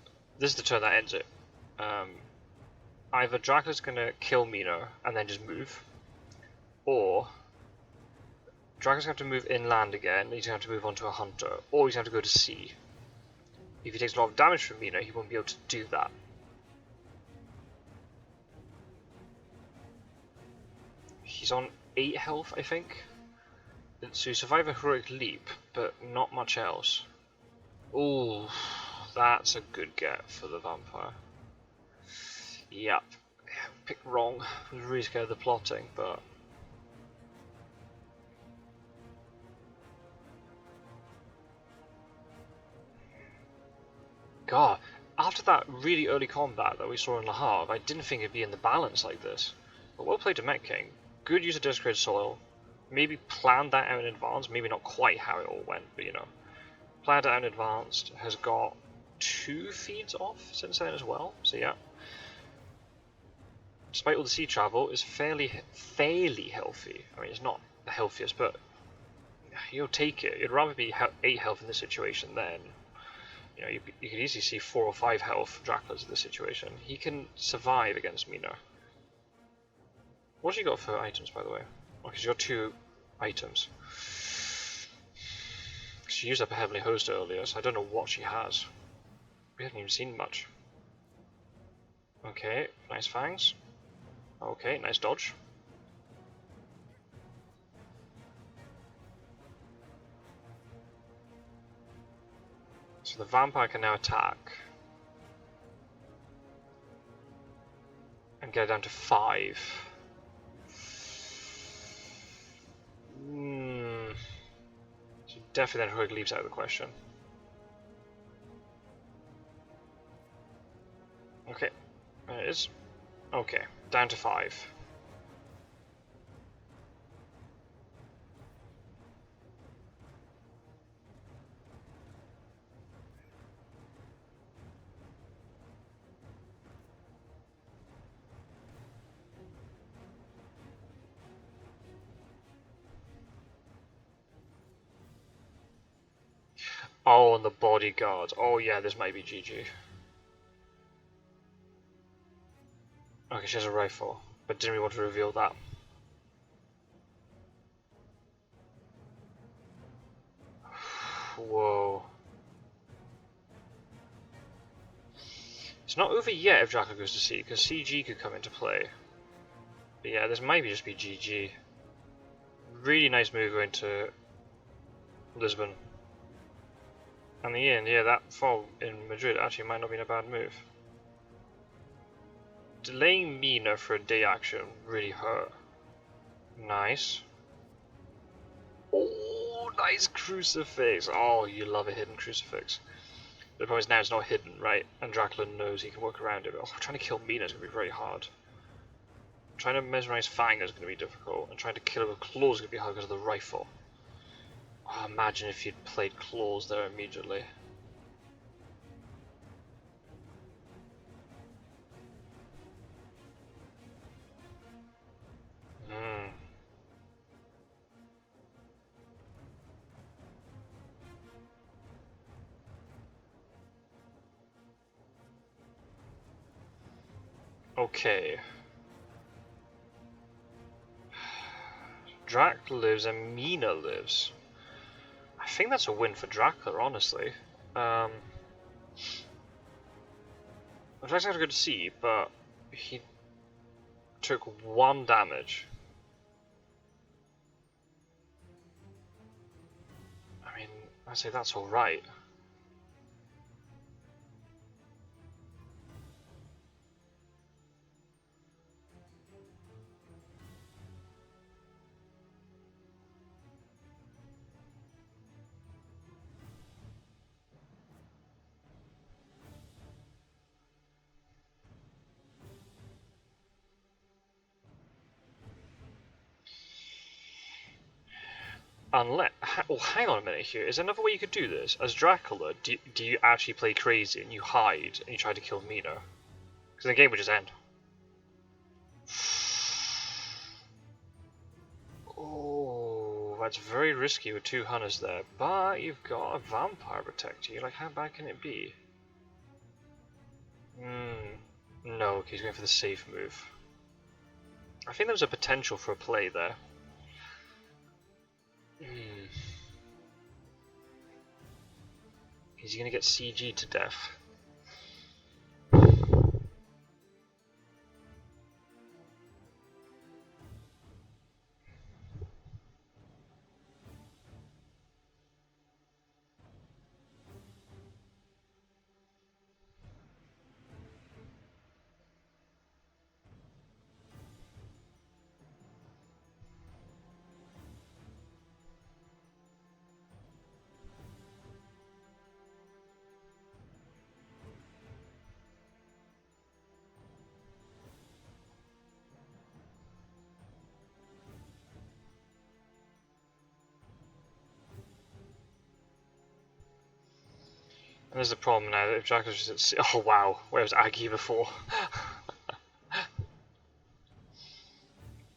A: is the turn that ends it. Either Dracula's gonna kill Mina and then just move, or Dracula's gonna have to move inland again. He's gonna have to move on to a hunter, or he's gonna have to go to sea. If he takes a lot of damage from Mina, he won't be able to do that. He's on 8 health, I think. So you survive a heroic leap, but not much else. Ooh, that's a good get for the vampire. Yep. Picked wrong. I was really scared of the plotting, but... God, after that really early combat that we saw in Le Havre, I didn't think it'd be in the balance like this. But well played to Mettking. Good use of desecrated soil. Maybe planned that out in advance. Maybe not quite how it all went, but you know. Planned it out in advance. Has got 2 feeds off since then as well. So yeah. Despite all the sea travel, is fairly healthy. I mean, it's not the healthiest, but you'll take it. You'd rather be 8 health in this situation than, you know, you could easily see 4 or 5 health Draculas in this situation. He can survive against Mina. What have you got for items, by the way? Oh, because you got 2 items. She used up a Heavenly Host earlier, so I don't know what she has. We haven't even seen much. Okay, nice fangs. Okay, nice dodge. So the vampire can now attack. And get down to 5. So definitely then Hood leaves out of the question. Okay, there it is. Okay, down to 5. Oh, and the bodyguard. Oh yeah, this might be GG. Okay, she has a rifle, but didn't really want to reveal that. Whoa. It's not over yet if Dracula goes to sea, because CG could come into play. But yeah, this might just be GG. Really nice move going to Lisbon. And in the end, yeah, that fall in Madrid actually might not be a bad move. Delaying Mina for a day action really hurt. Nice. Oh, nice crucifix. Oh, you love a hidden crucifix. The problem is now it's not hidden, right? And Dracula knows he can work around it. But trying to kill Mina is going to be very hard. Trying to mesmerize Fang is going to be difficult. And trying to kill her with claws is going to be hard because of the rifle. Oh, imagine if you'd played claws there immediately. Okay. Drac lives and Mina lives. I think that's a win for Dracula, honestly. Drac's not good to see, but he took 1 damage. I mean, I say that's alright. Unless, oh, hang on a minute here. Is there another way you could do this? As Dracula, do you actually play crazy and you hide and you try to kill Mina? Because the game would just end. Oh, that's very risky with 2 hunters there. But you've got a vampire protect you. Like, how bad can it be? No, okay, he's going for the safe move. I think there was a potential for a play there. Is he going to get CG to death? And there's the problem now, that if Dracula's just at sea. Oh wow, where was Aggie before?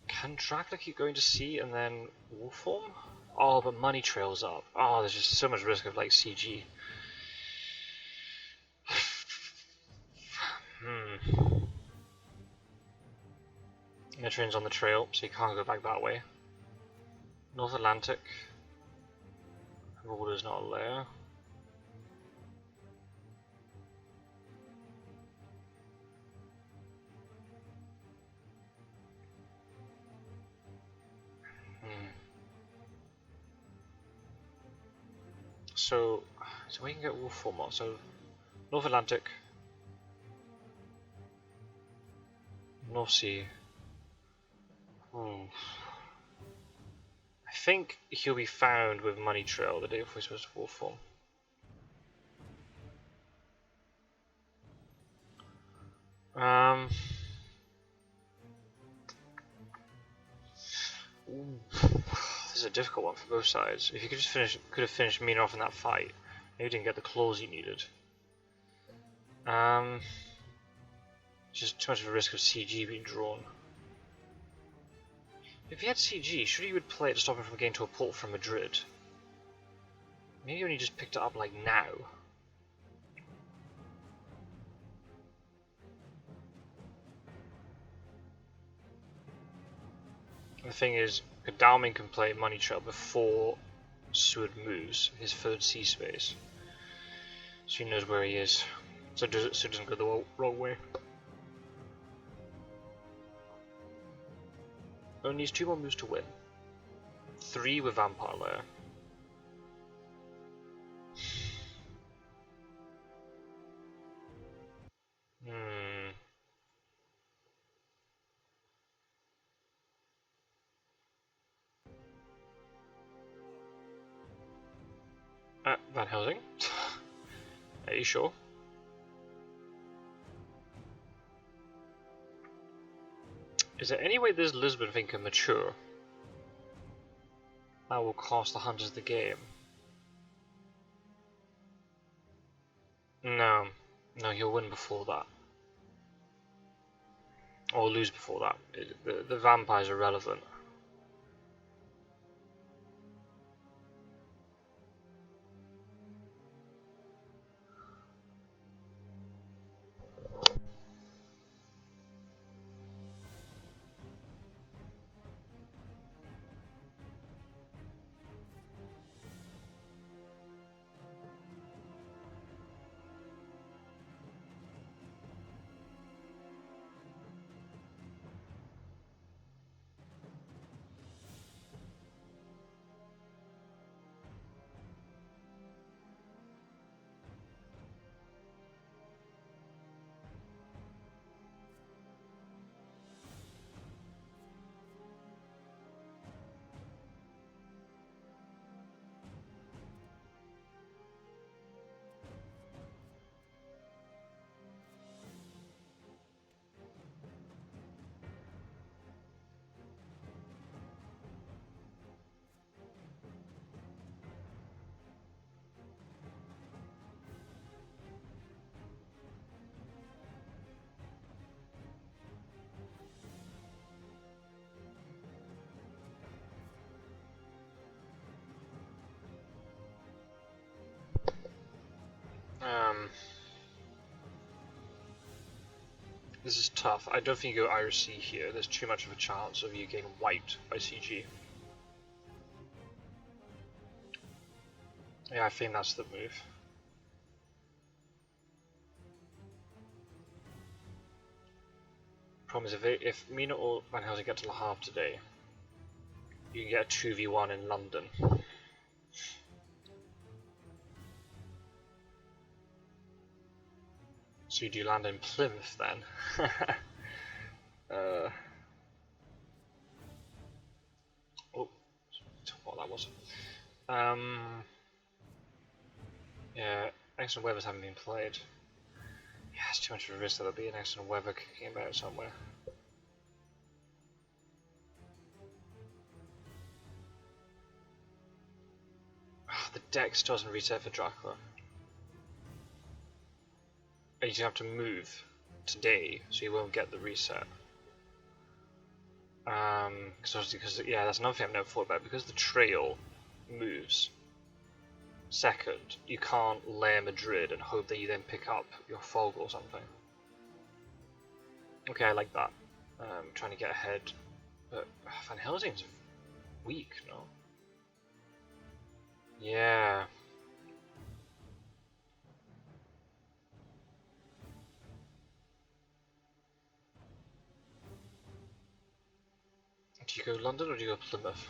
A: Can Dracula keep going to sea and then wolf form? Oh, but money trails up. Oh, there's just so much risk of like CG. Mettring's on the trail, so you can't go back that way. North Atlantic. Water's not a layer. So we can get wolf form on. So North Atlantic, North Sea. I think he'll be found with Money Trail the day before he's supposed to wolf form. This is a difficult one for both sides. If you could just could have finished Mina off in that fight. Maybe didn't get the claws you needed. Just too much of a risk of CG being drawn. If he had CG, surely you would play it to stop him from getting to a port from Madrid. Maybe when he just picked it up like now. The thing is, Godalming can play Money Trail before Seward moves, his third sea space. So he knows where he is. So it doesn't go the wrong way. Only needs 2 more moves to win. 3 with Vampire Lair. Van Helsing? Are you sure? Is there any way this Lisbon thing can mature? That will cost the Hunters the game. No. No, he'll win before that. Or lose before that. The vampires are relevant. This is tough. I don't think you go Irish Sea here. There's too much of a chance of you getting wiped by CG. Yeah, I think that's the move. Problem is, if Mina or Van Helsing get to Le Havre today, you can get a 2v1 in London. So you do land in Plymouth then. Oh, what that was. Yeah, excellent weathers haven't been played. Yeah, it's too much of a risk that there'll be an excellent weather kicking about somewhere. Oh, the deck still doesn't reset for Dracula. and you have to move today, so you won't get the reset. Because yeah, that's another thing I've never thought about. Because the trail moves second, you can't lair Madrid and hope that you then pick up your fog or something. Okay, I like that. Trying to get ahead, but Van Helsing's weak, no? Yeah. Do you go London or do you go Plymouth?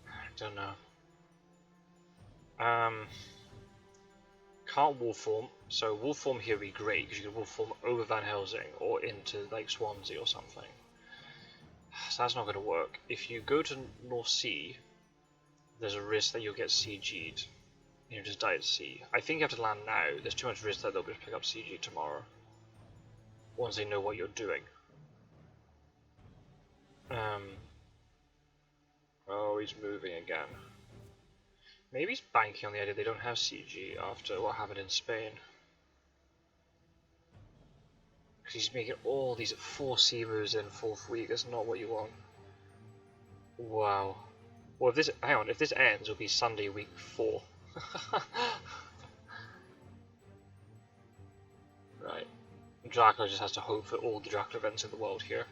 A: I don't know. Can't wolf form, so wolf form here would be great because you can wolf form over Van Helsing or into like Swansea or something. So that's not going to work. If you go to North Sea, there's a risk that you'll get CG'd. You just die at sea. I think you have to land now. There's too much risk that they'll just pick up CG tomorrow. Once they know what you're doing. Oh, he's moving again. Maybe he's banking on the idea they don't have CG after what happened in Spain. Because he's making all these 4 sea moves in 4th week. That's not what you want. Wow. Well, if this, hang on, if this ends, it'll be Sunday week 4. Right. Dracula just has to hope for all the Dracula events in the world here.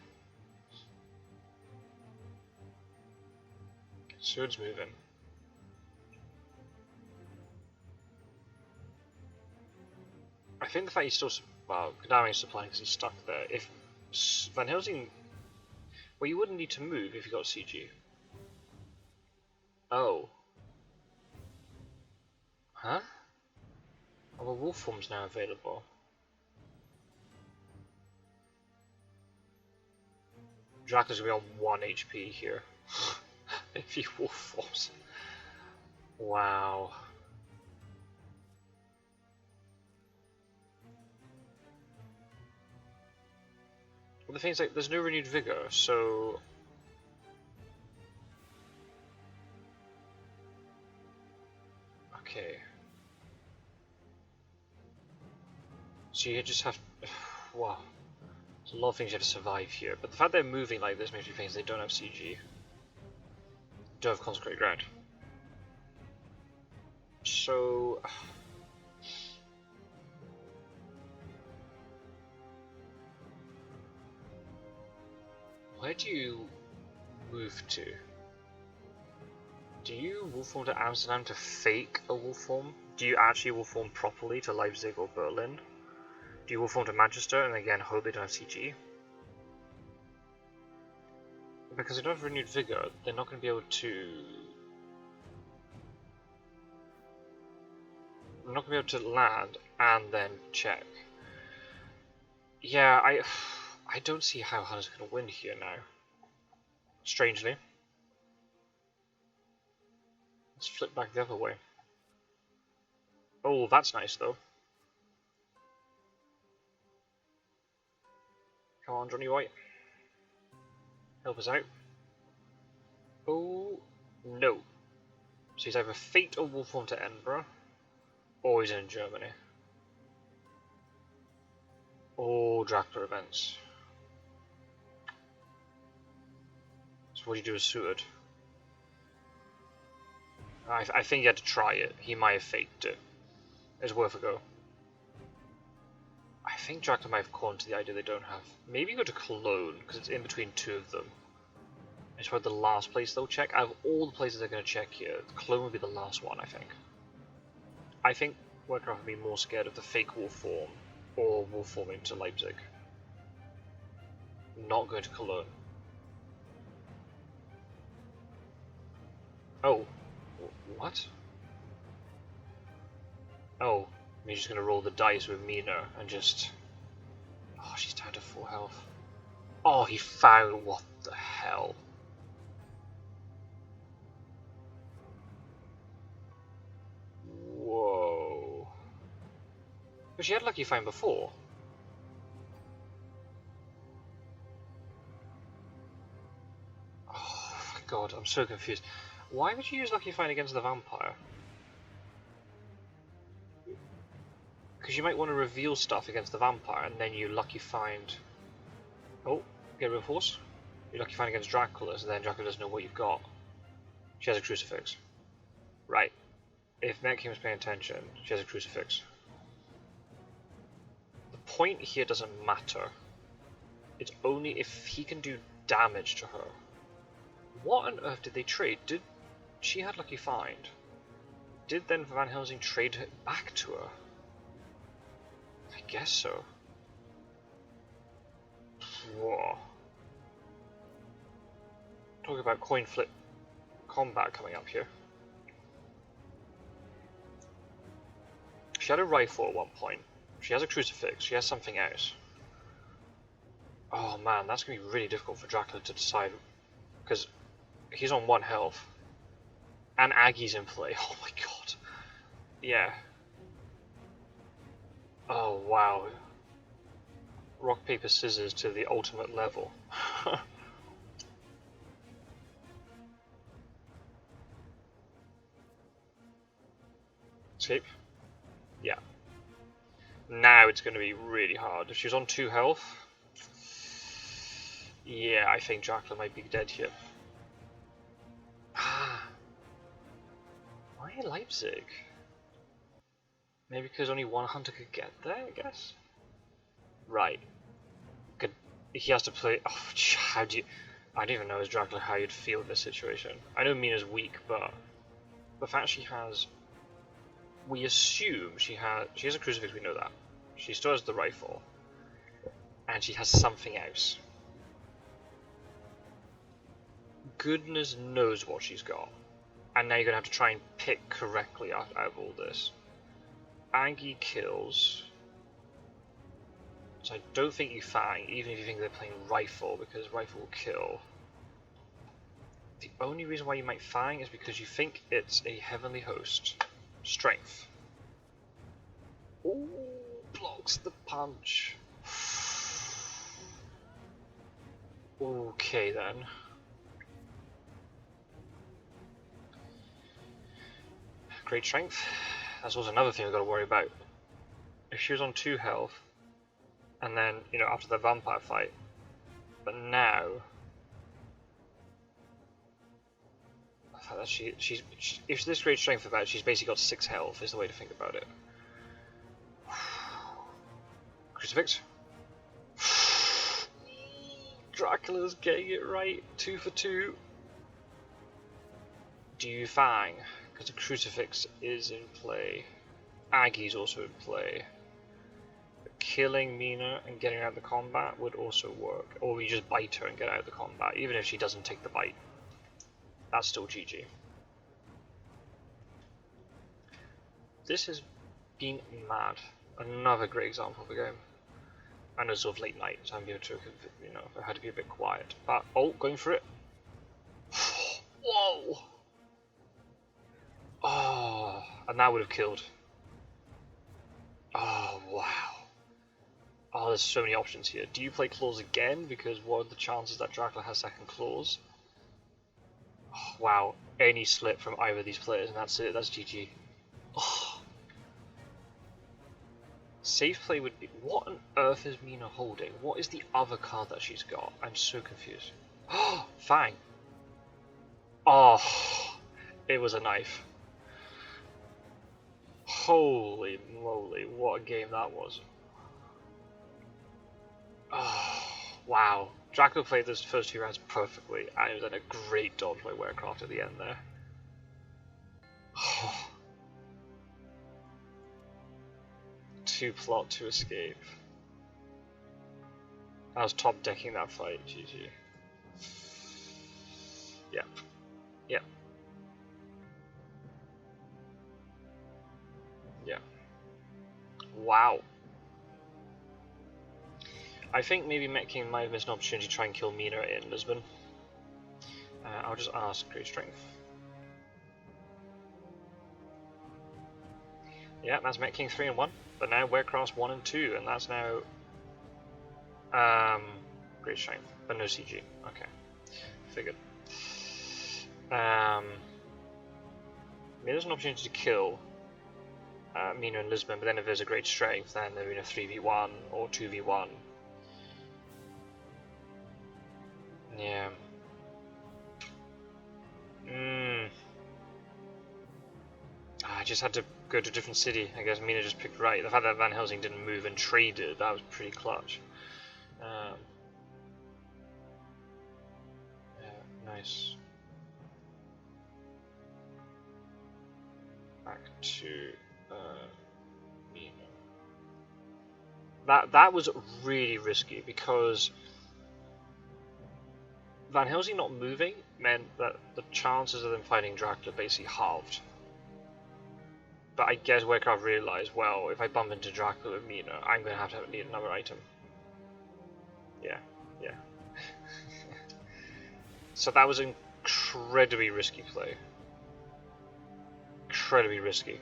A: Sword's moving. I think the fact he's still, well, Gdaring's supplying because he's stuck there. If Van Helsing, well, you wouldn't need to move if you got CG. Oh. Huh? Oh, well, wolf form's now available. Dracula's gonna be on 1 HP here. If he wolf forms. Wow. Well, the thing is, like, there's no renewed vigor, so. Okay. So you just have. Wow. There's a lot of things you have to survive here, but the fact they're moving like this makes me think they don't have CG. Don't have consecrated ground. So. Where do you move to? Do you wolf form to Amsterdam to fake a wolf form? Do you actually wolf form properly to Leipzig or Berlin? Do you wolf form to Manchester and again hope they don't have CG? Because they don't have renewed vigor, they're not going to be able to. They're not going to be able to land and then check. Yeah, I don't see how Hunter's going to win here now. Strangely. Let's flip back the other way. Oh, that's nice though. Come on, Johnny White. Help us out. Oh, no. So he's either Fate or wolf form to Edinburgh, or he's in Germany. Oh, Dracula events. So what do you do with Seward? I think he had to try it. He might have faked it. It's worth a go. I think Dracula might have caught to the idea they don't have. Maybe go to Cologne, because it's in between 2 of them. It's probably the last place they'll check. Out of all the places they're going to check here, Cologne will be the last one, I think. I think Werecraft would be more scared of the fake wolf form, or wolf forming to Leipzig. Not going to Cologne. Oh. What? Oh, you're just gonna roll the dice with Mina and just. Oh, she's down to 4 health. Oh, he found. What the hell? Whoa. But she had Lucky Find before. Oh my god, I'm so confused. Why would you use Lucky Find against the vampire? Because you might want to reveal stuff against the vampire and then you Lucky Find... Oh, get rid of horse. You Lucky Find against Dracula, so then Dracula doesn't know what you've got. She has a crucifix. Right. If Mettking was paying attention, she has a crucifix. The point here doesn't matter. It's only if he can do damage to her. What on earth did they trade? Did she had Lucky Find? Did then Van Helsing trade it back to her? I guess so. Whoa. Talk about coin flip combat coming up here. She had a rifle at one point. She has a crucifix. She has something else. Oh man, that's going to be really difficult for Dracula to decide. Because he's on 1 health. And Aggie's in play. Oh my god. Yeah. Oh wow. Rock, paper, scissors to the ultimate level. Escape? Yeah. Now it's going to be really hard. If she's on 2 health... Yeah, I think Dracula might be dead here. Why Leipzig? Maybe because only one hunter could get there, I guess? Right. He has to play... Oh, how do you... I don't even know as Dracula how you'd feel in this situation. I know Mina's weak, but... The fact she has... We assume she has a crucifix, we know that. She still has the rifle. And she has something else. Goodness knows what she's got. And now you're going to have to try and pick correctly out of all this. Aggie kills. So I don't think you fang, even if you think they're playing rifle, because rifle will kill. The only reason why you might fang is because you think it's a heavenly host. Strength. Ooh, blocks the punch. Okay then. Great strength. That's also another thing we've got to worry about. If she was on 2 health, and then, you know, after the vampire fight, but now, the fact that she's if this great strength about, she's basically got 6 health, is the way to think about it. Crucifix. Dracula's getting it right. 2 for 2. Do you fang? Because the crucifix is in play. Aggie's also in play. But killing Mina and getting out of the combat would also work. Or we just bite her and get out of the combat, even if she doesn't take the bite. That's still GG. This has been mad. Another great example of a game. And it's sort of late night, so I'm able to, you know, I had to be a bit quiet. But, oh, going for it. Whoa! Oh, and that would have killed. Oh, wow. Oh, there's so many options here. Do you play claws again? Because what are the chances that Dracula has second claws? Oh, wow. Any slip from either of these players, and that's it. That's GG. Oh. Safe play would be... What on earth is Mina holding? What is the other card that she's got? I'm so confused. Oh, Fang. Oh, it was a knife. Holy moly, what a game that was. Oh, wow. Dracula played those first 2 rounds perfectly, and it was then a great dodge by Werecraft at the end there. Oh. 2 plot to escape. I was top decking that fight, GG. Yep. Yep. Yeah. Wow. I think maybe Mettking might have missed an opportunity to try and kill Mina in Lisbon. I'll just ask great strength. Yeah, that's Mettking 3 and 1, but now Werecraft's 1 and 2, and that's now great strength, but no CG. Okay, figured. mean, there's an opportunity to kill Mina and Lisbon, but then if there's a great strength, then they're in a 3v1 or 2v1. Yeah. I just had to go to a different city. I guess Mina just picked right. The fact that Van Helsing didn't move and traded, that was pretty clutch. Yeah, nice. Back to Mina. That was really risky because Van Helsing not moving meant that the chances of them fighting Dracula basically halved. But I guess Werecraft realised, well, if I bump into Dracula with Mina, I'm going to have need another item. Yeah. So that was an incredibly risky play. Incredibly risky.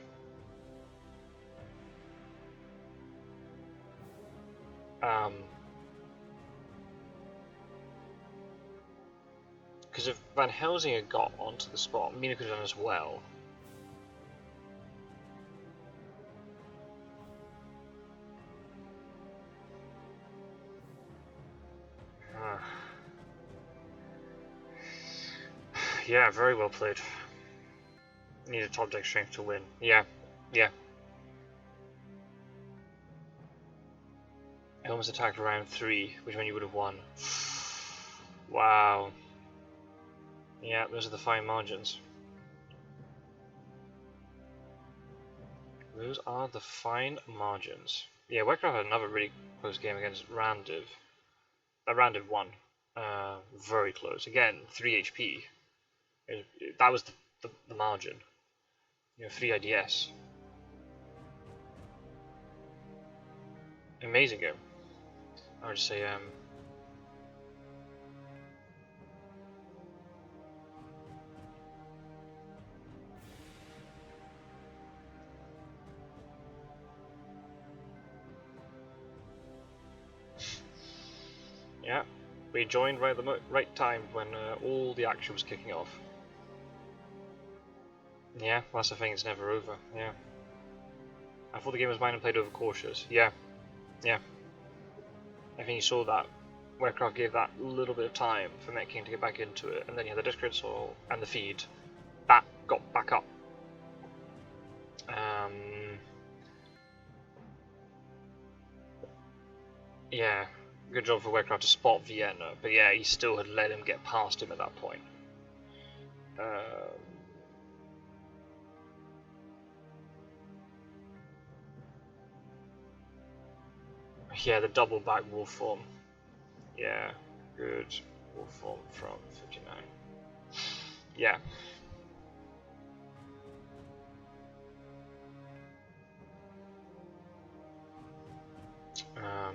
A: Because if Van Helsing had got onto the spot, Mina could have done as well. Yeah, very well played. Needed top deck strength to win. Yeah. I almost attacked round 3, which one you would have won. Wow. Yeah, those are the fine margins. Those are the fine margins. Yeah, Werecraft had another really close game against Randiv. Randiv won. Very close. Again, 3 HP. That was the margin. 3 IDS. Amazing game. I would just say, yeah, we joined right at the right time when all the action was kicking off. Yeah, that's the thing, it's never over, yeah. I thought the game was mine and played over cautious, yeah. I think you saw that. Werecraft gave that little bit of time for Mettking to get back into it, and then you had the Discred Soul and the feed. That got back up. Yeah, good job for Werecraft to spot Vienna, but yeah, he still had let him get past him at that point. Yeah, the double back wolf form. Yeah, good wolf form from 59. Yeah.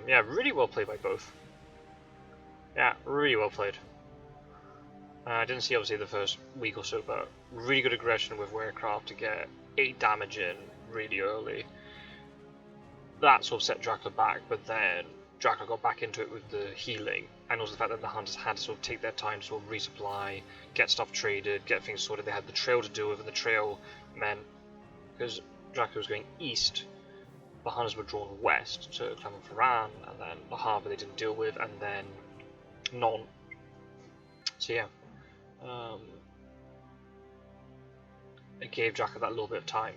A: Yeah, really well played by both. Yeah, really well played. I didn't see obviously the first week or so, but really good aggression with Werecraft to get 8 damage in really early. That sort of set Dracula back, but then Dracula got back into it with the healing, and also the fact that the hunters had to sort of take their time to sort of resupply, get stuff traded, get things sorted. They had the trail to deal with, and the trail meant, because Dracula was going east, the hunters were drawn west to Clermont-Ferrand, and then the harbour they didn't deal with, and then Nantes. So yeah, it gave Dracula that little bit of time.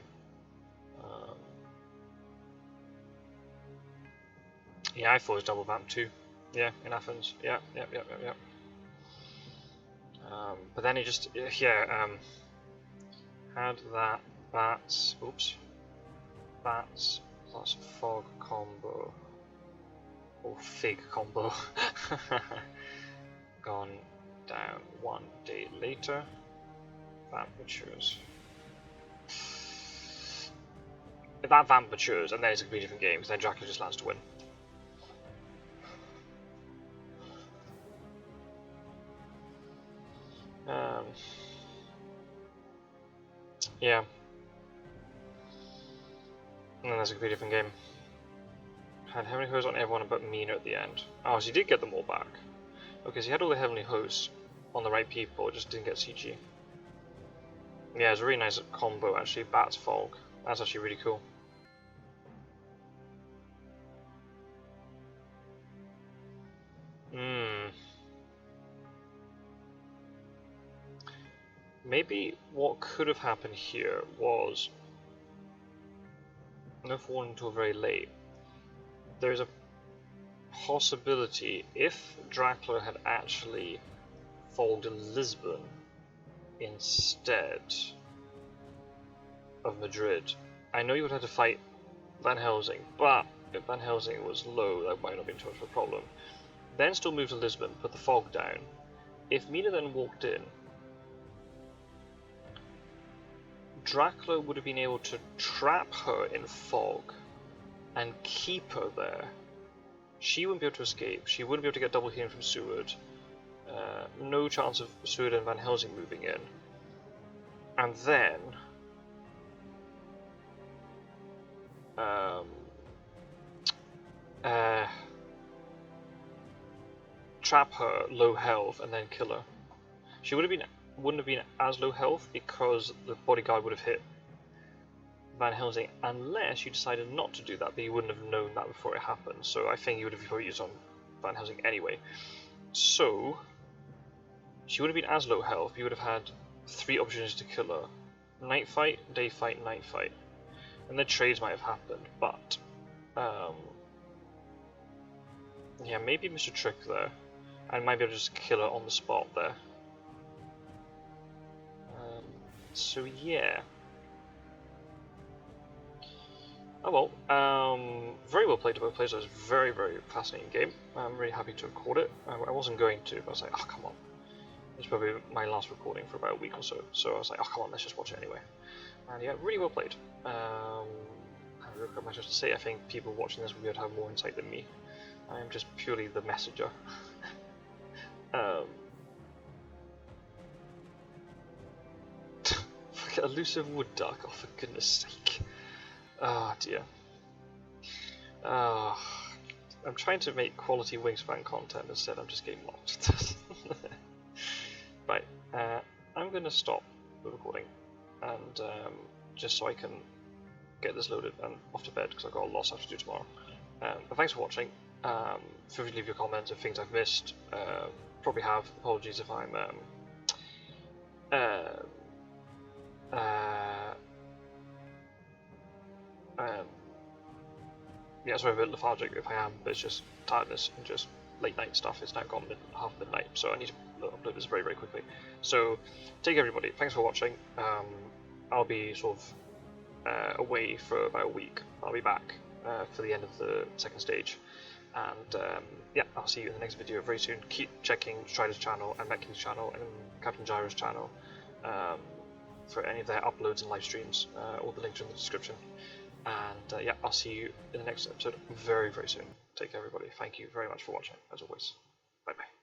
A: Yeah, I thought it was double vamp too. Yeah, in Athens. Yeah. But then he just, had that bats plus fog combo, or fig combo, gone down 1 day later. Vamp matures. If that vamp matures, and then it's a completely different game, because then Dracula just lands to win. Yeah. And then that's a completely different game. Had Heavenly Hosts on everyone but Mina at the end. Oh, so he did get them all back. Okay, so he had all the Heavenly Hosts on the right people, just didn't get CG. Yeah, it's a really nice combo actually, Bats Fog. That's actually really cool. Maybe what could have happened here was, no warning until very late. There's a possibility if Dracula had actually fogged Lisbon instead of Madrid. I know you would have to fight Van Helsing, but if Van Helsing was low, that might not have been too much of a problem. Then still move to Lisbon, put the fog down. If Mina then walked in, Dracula would have been able to trap her in fog and keep her there. She wouldn't be able to escape, she wouldn't be able to get double healing from Seward. No chance of Seward and Van Helsing moving in. And then trap her low health and then kill her. She wouldn't have been as low health because the bodyguard would have hit Van Helsing unless you decided not to do that, but you wouldn't have known that before it happened. So I think you would have probably used on Van Helsing anyway. So she would have been as low health, but you would have had 3 opportunities to kill her. Night fight, day fight, night fight. And the trades might have happened, but yeah, maybe Mr. Trick there. And might be able to just kill her on the spot there. So yeah. Oh well, very well played to both players. It was a very, very fascinating game. I'm really happy to record it. I wasn't going to, but I was like, oh come on. It's probably my last recording for about a week or so. So I was like, oh come on, let's just watch it anyway. And yeah, really well played. I regret myself to say, I think people watching this will be able to have more insight than me. I am just purely the messenger. Elusive wood duck, oh for goodness sake. Ah dear. I'm trying to make quality Wingspan content, instead I'm just getting locked. Right, I'm going to stop the recording, and just so I can get this loaded and off to bed, because I've got a lot of stuff to do tomorrow. But thanks for watching. Feel free to leave your comments of things I've missed. Probably have. Apologies if I'm yeah, sorry, I'm a bit lethargic if I am, but it's just tiredness and just late night stuff. It's now gone half midnight, so I need to upload this very, very quickly. So, take care everybody, thanks for watching. I'll be sort of away for about a week. I'll be back for the end of the second stage. And yeah, I'll see you in the next video very soon. Keep checking Strider's channel and Mettking's channel and Captain Gyro's channel for any of their uploads and live streams. All the links are in the description. And yeah, I'll see you in the next episode very, very soon. Take care everybody. Thank you very much for watching, as always. Bye bye.